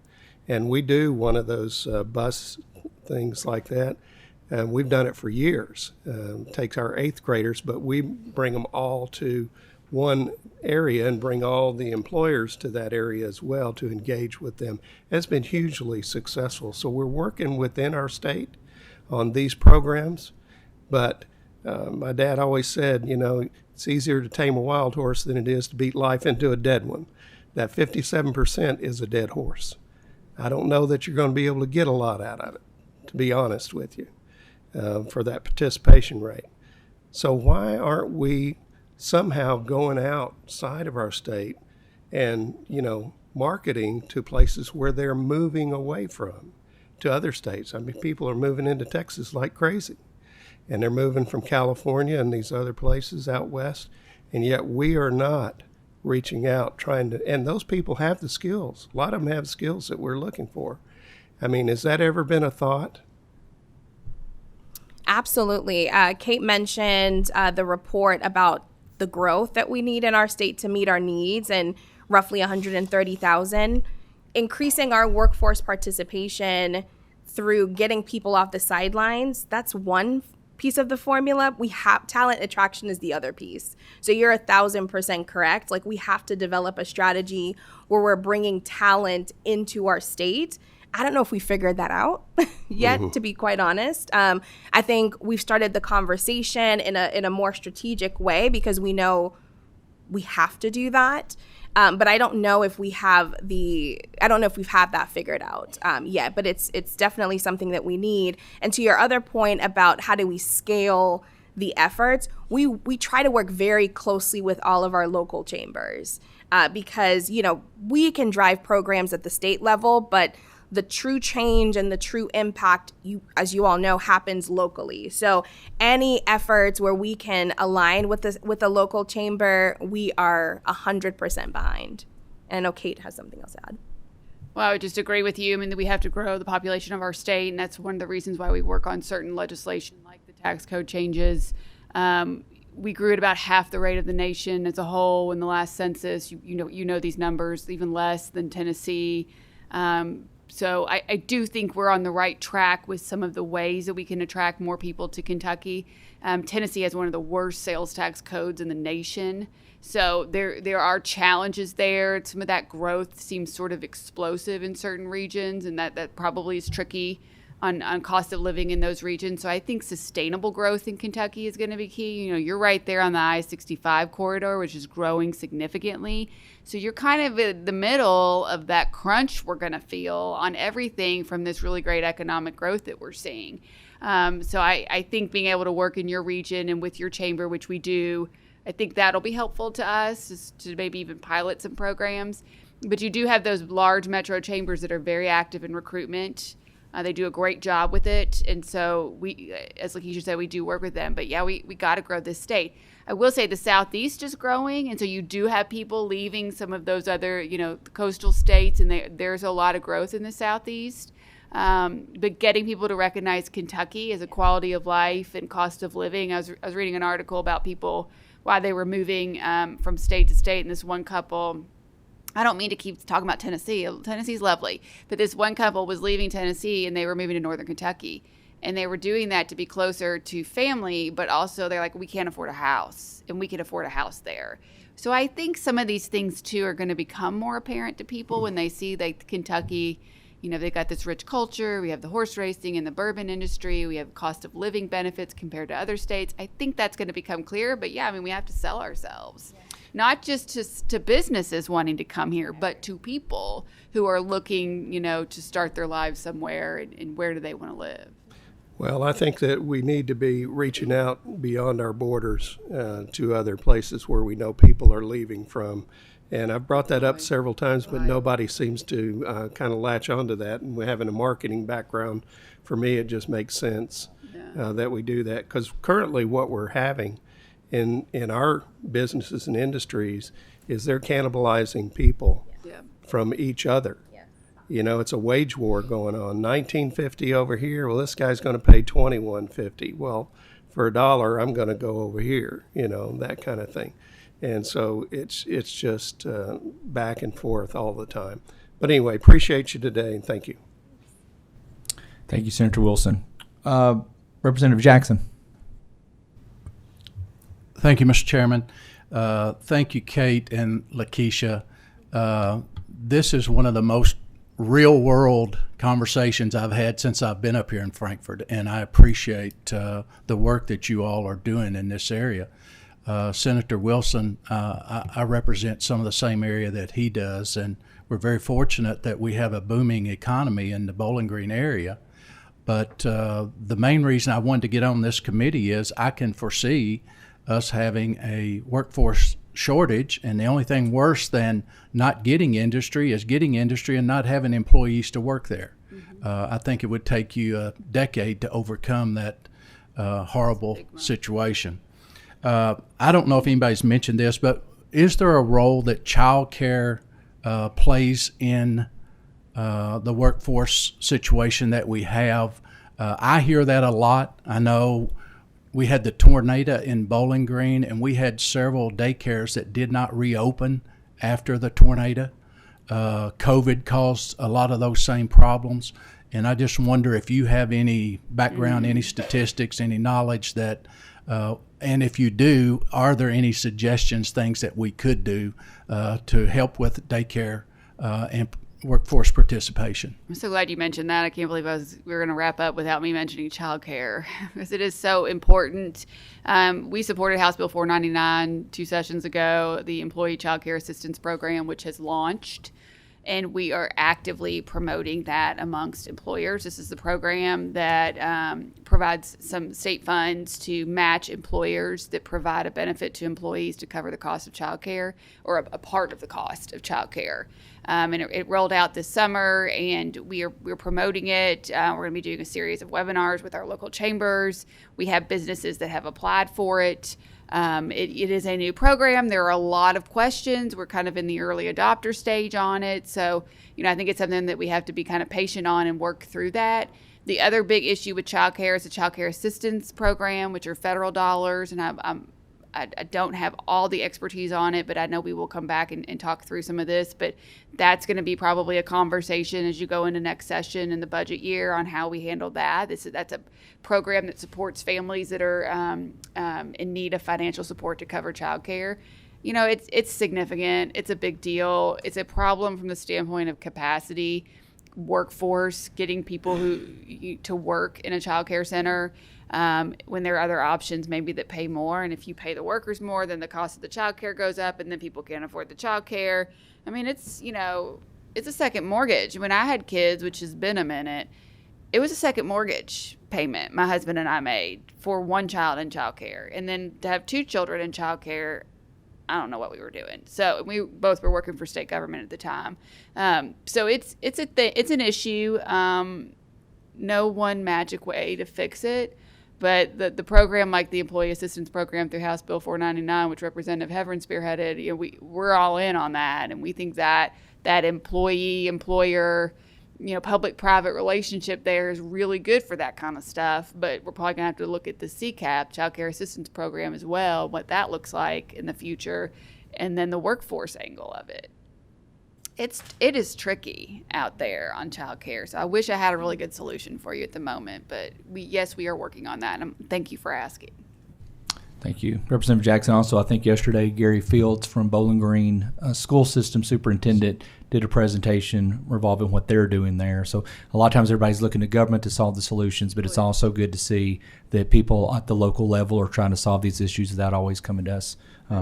And we do one of those bus things like that. We've done it for years. Takes our 8th graders, but we bring them all to one area and bring all the employers to that area as well to engage with them. It's been hugely successful. So we're working within our state on these programs. But my dad always said, it's easier to tame a wild horse than it is to beat life into a dead one. That 57% is a dead horse. I don't know that you're going to be able to get a lot out of it, to be honest with you. For that participation rate. So why aren't we somehow going outside of our state and, marketing to places where they're moving away from, to other states? I mean, people are moving into Texas like crazy, and they're moving from California and these other places out west, and yet we are not reaching out trying to, and those people have the skills. A lot of them have skills that we're looking for. I mean, has that ever been a thought? Absolutely. Kate mentioned the report about the growth that we need in our state to meet our needs, and roughly 130,000. Increasing our workforce participation through getting people off the sidelines, that's one piece of the formula. We have talent attraction is the other piece. So you're 1,000% correct. Like, we have to develop a strategy where we're bringing talent into our state. I don't know if we figured that out yet, to be quite honest. I think we've started the conversation in a more strategic way because we know we have to do that. But I don't know if we have that figured out yet, but it's definitely something that we need. And to your other point about how do we scale the efforts, we try to work very closely with all of our local chambers because, we can drive programs at the state level, but the true change and the true impact, as you all know, happens locally. So any efforts where we can align with the local chamber, we are 100% behind. And I know Kate has something else to add. Well, I would just agree with you. I mean, we have to grow the population of our state, and that's one of the reasons why we work on certain legislation like the tax code changes. We grew at about half the rate of the nation as a whole in the last census. You know these numbers, even less than Tennessee. So I do think we're on the right track with some of the ways that we can attract more people to Kentucky. Tennessee has one of the worst sales tax codes in the nation. So there are challenges there. Some of that growth seems sort of explosive in certain regions, and that probably is tricky on cost of living in those regions. So I think sustainable growth in Kentucky is going to be key. You're right there on the I-65 corridor, which is growing significantly. So you're kind of in the middle of that crunch we're going to feel on everything from this really great economic growth that we're seeing. So I think being able to work in your region and with your chamber, which we do, I think that'll be helpful to us just to maybe even pilot some programs. But you do have those large metro chambers that are very active in recruitment. They do a great job with it. And so we, as Lakeisha said, we do work with them. But yeah, we got to grow this state. I will say the Southeast is growing. And so you do have people leaving some of those other, coastal states. And there's a lot of growth in the Southeast. But getting people to recognize Kentucky as a quality of life and cost of living. I was reading an article about people, why they were moving from state to state. And this one couple, I don't mean to keep talking about Tennessee. Tennessee's lovely. But this one couple was leaving Tennessee and they were moving to Northern Kentucky. And they were doing that to be closer to family, but also they're like, we can't afford a house, and we can afford a house there. So I think some of these things, too, are going to become more apparent to people when they see that Kentucky, they've got this rich culture. We have the horse racing and the bourbon industry. We have cost of living benefits compared to other states. I think that's going to become clear. But, yeah, we have to sell ourselves. Not just to businesses wanting to come here, but to people who are looking, to start their lives somewhere and where do they want to live. Well, I think that we need to be reaching out beyond our borders to other places where we know people are leaving from. And I've brought that up several times, but nobody seems to kind of latch onto that. And having a marketing background, for me, it just makes sense that we do that. Because currently what we're having in our businesses and industries is they're cannibalizing people from each other. It's a wage war going on. $19.50 over here. Well, this guy's going to pay $21.50. Well, for $1, I'm going to go over here. That kind of thing. And so it's just back and forth all the time. But anyway, appreciate you today and thank you. Thank you, Senator Wilson. Representative Jackson. Thank you, Mr. Chairman. Thank you, Kate and Lakeisha. This is one of the most real-world conversations I've had since I've been up here in Frankfort, and I appreciate the work that you all are doing in this area. Senator Wilson, I represent some of the same area that he does, and we're very fortunate that we have a booming economy in the Bowling Green area. But the main reason I wanted to get on this committee is I can foresee us having a workforce shortage, and the only thing worse than not getting industry is getting industry and not having employees to work there. I think it would take you a decade to overcome that horrible situation. I don't know if anybody's mentioned this, but is there a role that child care plays in the workforce situation that we have? I hear that a lot. I know we had the tornado in Bowling Green, and we had several daycares that did not reopen after the tornado. COVID caused a lot of those same problems. And I just wonder if you have any background, any statistics, any knowledge that, and if you do, are there any suggestions, things that we could do to help with daycare and workforce participation? I'm so glad you mentioned that. I can't believe we were going to wrap up without me mentioning childcare because it is so important. We supported House Bill 499 2 sessions ago, the Employee Child Care Assistance Program, which has launched. And we are actively promoting that amongst employers. This is the program that provides some state funds to match employers that provide a benefit to employees to cover the cost of child care or a part of the cost of child care. And it rolled out this summer, and we're promoting it. We're going to be doing a series of webinars with our local chambers. We have businesses that have applied for it. It is a new program. There are a lot of questions. We're kind of in the early adopter stage on it. So, I think it's something that we have to be kind of patient on and work through that. The other big issue with child care is the Child Care Assistance Program, which are federal dollars. And I don't have all the expertise on it, but I know we will come back and talk through some of this. But that's going to be probably a conversation as you go into next session in the budget year on how we handle that. That's a program that supports families that are in need of financial support to cover child care. It's significant. It's a big deal. It's a problem from the standpoint of capacity, workforce, getting people to work in a child care center. When there are other options maybe that pay more, and if you pay the workers more, then the cost of the child care goes up, and then people can't afford the child care. I mean, it's a second mortgage. When I had kids, which has been a minute, it was a second mortgage payment my husband and I made for one child in child care, and then to have 2 children in child care, I don't know what we were doing. So we both were working for state government at the time. So it's an issue. No one magic way to fix it. But the program, like the Employee Assistance Program through House Bill 499, which Representative Heverin spearheaded, we're all in on that. And we think that employee-employer, public-private relationship there is really good for that kind of stuff. But we're probably going to have to look at the CCAP, Child Care Assistance Program as well, what that looks like in the future, and then the workforce angle of it. It is tricky out there on child care. So I wish I had a really good solution for you at the moment, but we are working on that. And thank you for asking. Thank you. Representative Jackson, also, I think yesterday, Gary Fields from Bowling Green School System Superintendent did a presentation revolving what they're doing there. So a lot of times everybody's looking to government to solve the solutions, but it's also good to see that people at the local level are trying to solve these issues without always coming to us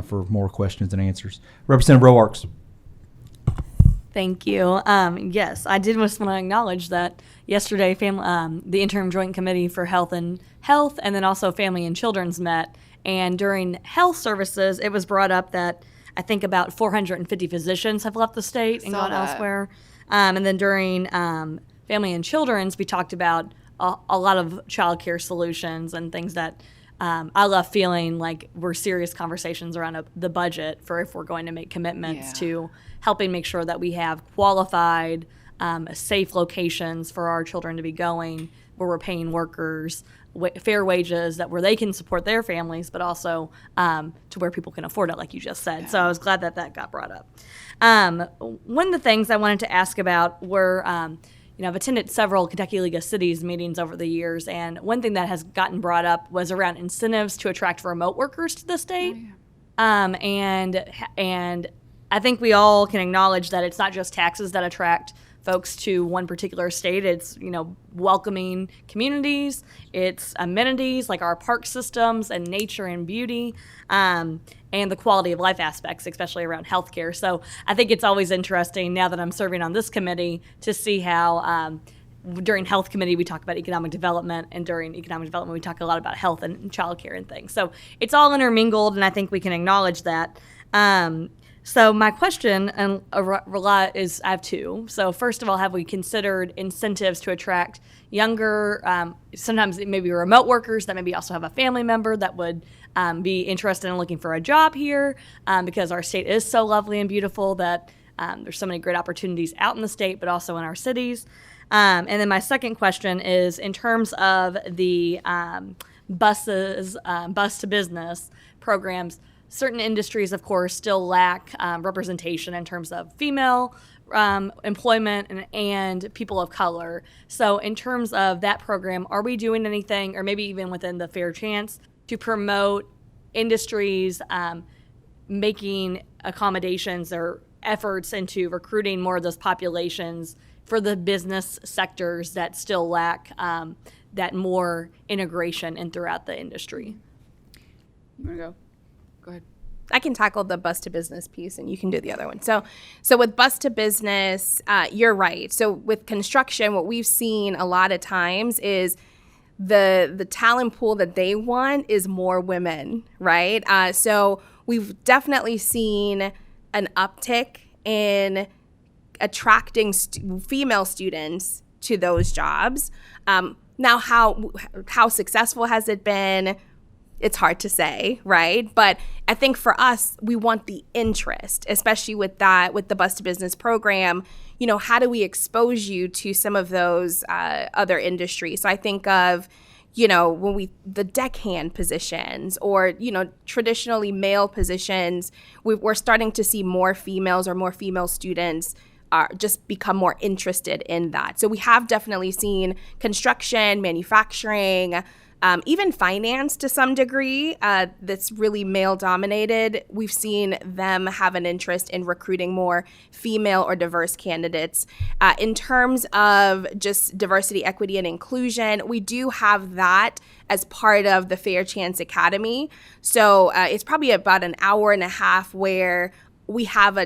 for more questions and answers. Representative Roarks. Thank you. Yes, I did just want to acknowledge that yesterday, the Interim Joint Committee for Health, and then also Family and Children's met. And during health services, it was brought up that I think about 450 physicians have left the state and gone elsewhere. And then during Family and Children's, we talked about a lot of childcare solutions and things that I love feeling like we're serious conversations around the budget for if we're going to make commitments to helping make sure that we have qualified, safe locations for our children to be going, where we're paying workers fair wages where they can support their families, but also to where people can afford it, like you just said. So I was glad that got brought up. One of the things I wanted to ask about were, I've attended several Kentucky League of Cities meetings over the years, and one thing that has gotten brought up was around incentives to attract remote workers to the state. And I think we all can acknowledge that it's not just taxes that attract folks to one particular state. It's, welcoming communities, it's amenities like our park systems and nature and beauty, and the quality of life aspects, especially around healthcare. So I think it's always interesting now that I'm serving on this committee to see how during health committee we talk about economic development, and during economic development we talk a lot about health and childcare and things. So it's all intermingled, and I think we can acknowledge that. So my question is, I have 2. So first of all, have we considered incentives to attract younger, sometimes it may be remote workers that maybe also have a family member that would be interested in looking for a job here, because our state is so lovely and beautiful that there's so many great opportunities out in the state, but also in our cities. And then my second question is in terms of the bus to business programs. Certain industries, of course, still lack representation in terms of female employment and people of color. So in terms of that program, are we doing anything, or maybe even within the Fair Chance, to promote industries making accommodations or efforts into recruiting more of those populations for the business sectors that still lack that more integration in throughout the industry? You want to go? Go ahead. I can tackle the bus to business piece, and you can do the other one. So with bus to business, you're right. So with construction, what we've seen a lot of times is the talent pool that they want is more women, right? So we've definitely seen an uptick in attracting female students to those jobs. Now, how successful has it been? It's hard to say, right? But I think for us, we want the interest, especially with the Bus to Business program. You know, how do we expose you to some of those other industries? So I think of, you know, the deckhand positions, or, you know, traditionally male positions, we're starting to see more females or more female students just become more interested in that. So we have definitely seen construction, manufacturing, even finance to some degree, that's really male dominated. We've seen them have an interest in recruiting more female or diverse candidates. In terms of just diversity, equity, and inclusion, we do have that as part of the Fair Chance Academy. So it's probably about an hour and a half where we have a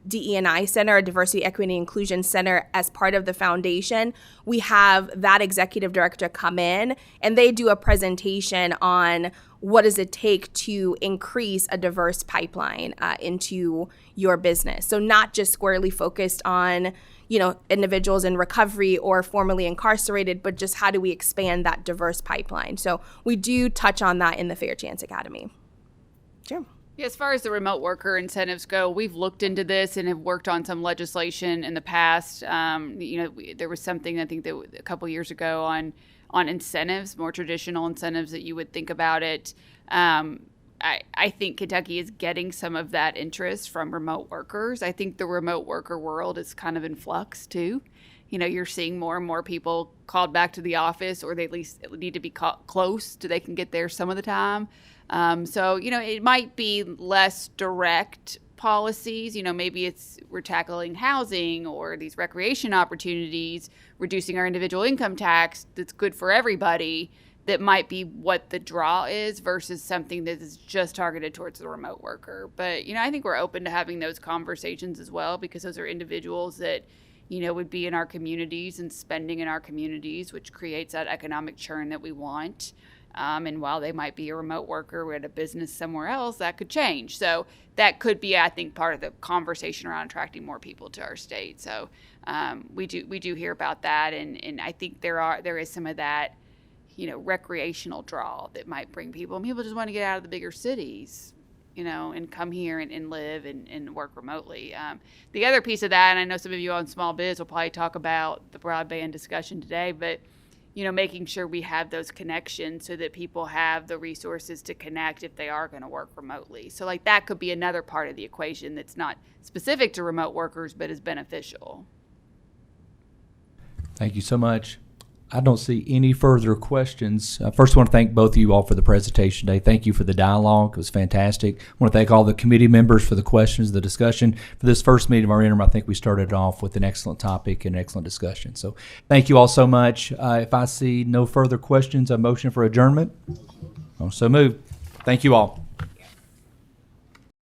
DE&I center, a diversity, equity, and inclusion center as part of the foundation. We have that executive director come in, and they do a presentation on what does it take to increase a diverse pipeline into your business. So not just squarely focused on, you know, individuals in recovery or formerly incarcerated, but just how do we expand that diverse pipeline. So we do touch on that in the Fair Chance Academy. Sure. Yeah, as far as the remote worker incentives go, we've looked into this and have worked on some legislation in the past. There was something I think that a couple years ago on incentives, more traditional incentives that you would think about it. I think Kentucky is getting some of that interest from remote workers. I think the remote worker world is kind of in flux too. You know, you're seeing more and more people called back to the office, or they at least need to be close so they can get there some of the time. So, you know, it might be less direct policies. You know, maybe we're tackling housing or these recreation opportunities, reducing our individual income tax that's good for everybody. That might be what the draw is versus something that is just targeted towards the remote worker. But, you know, I think we're open to having those conversations as well, because those are individuals that, you know, would be in our communities and spending in our communities, which creates that economic churn that we want. And while they might be a remote worker at a business somewhere else, that could change. So that could be, I think, part of the conversation around attracting more people to our state. So we do hear about that, and I think there is some of that, you know, recreational draw that might bring people. And people just want to get out of the bigger cities, you know, and come here and live and work remotely. The other piece of that, and I know some of you on small biz will probably talk about the broadband discussion today, but you know, making sure we have those connections so that people have the resources to connect if they are going to work remotely. So like that could be another part of the equation that's not specific to remote workers, but is beneficial. Thank you so much. I don't see any further questions. First, I want to thank both of you all for the presentation today. Thank you for the dialogue. It was fantastic. I want to thank all the committee members for the questions, the discussion. For this first meeting of our interim, I think we started off with an excellent topic and excellent discussion. So thank you all so much. If I see no further questions, a motion for adjournment. So moved. Thank you all.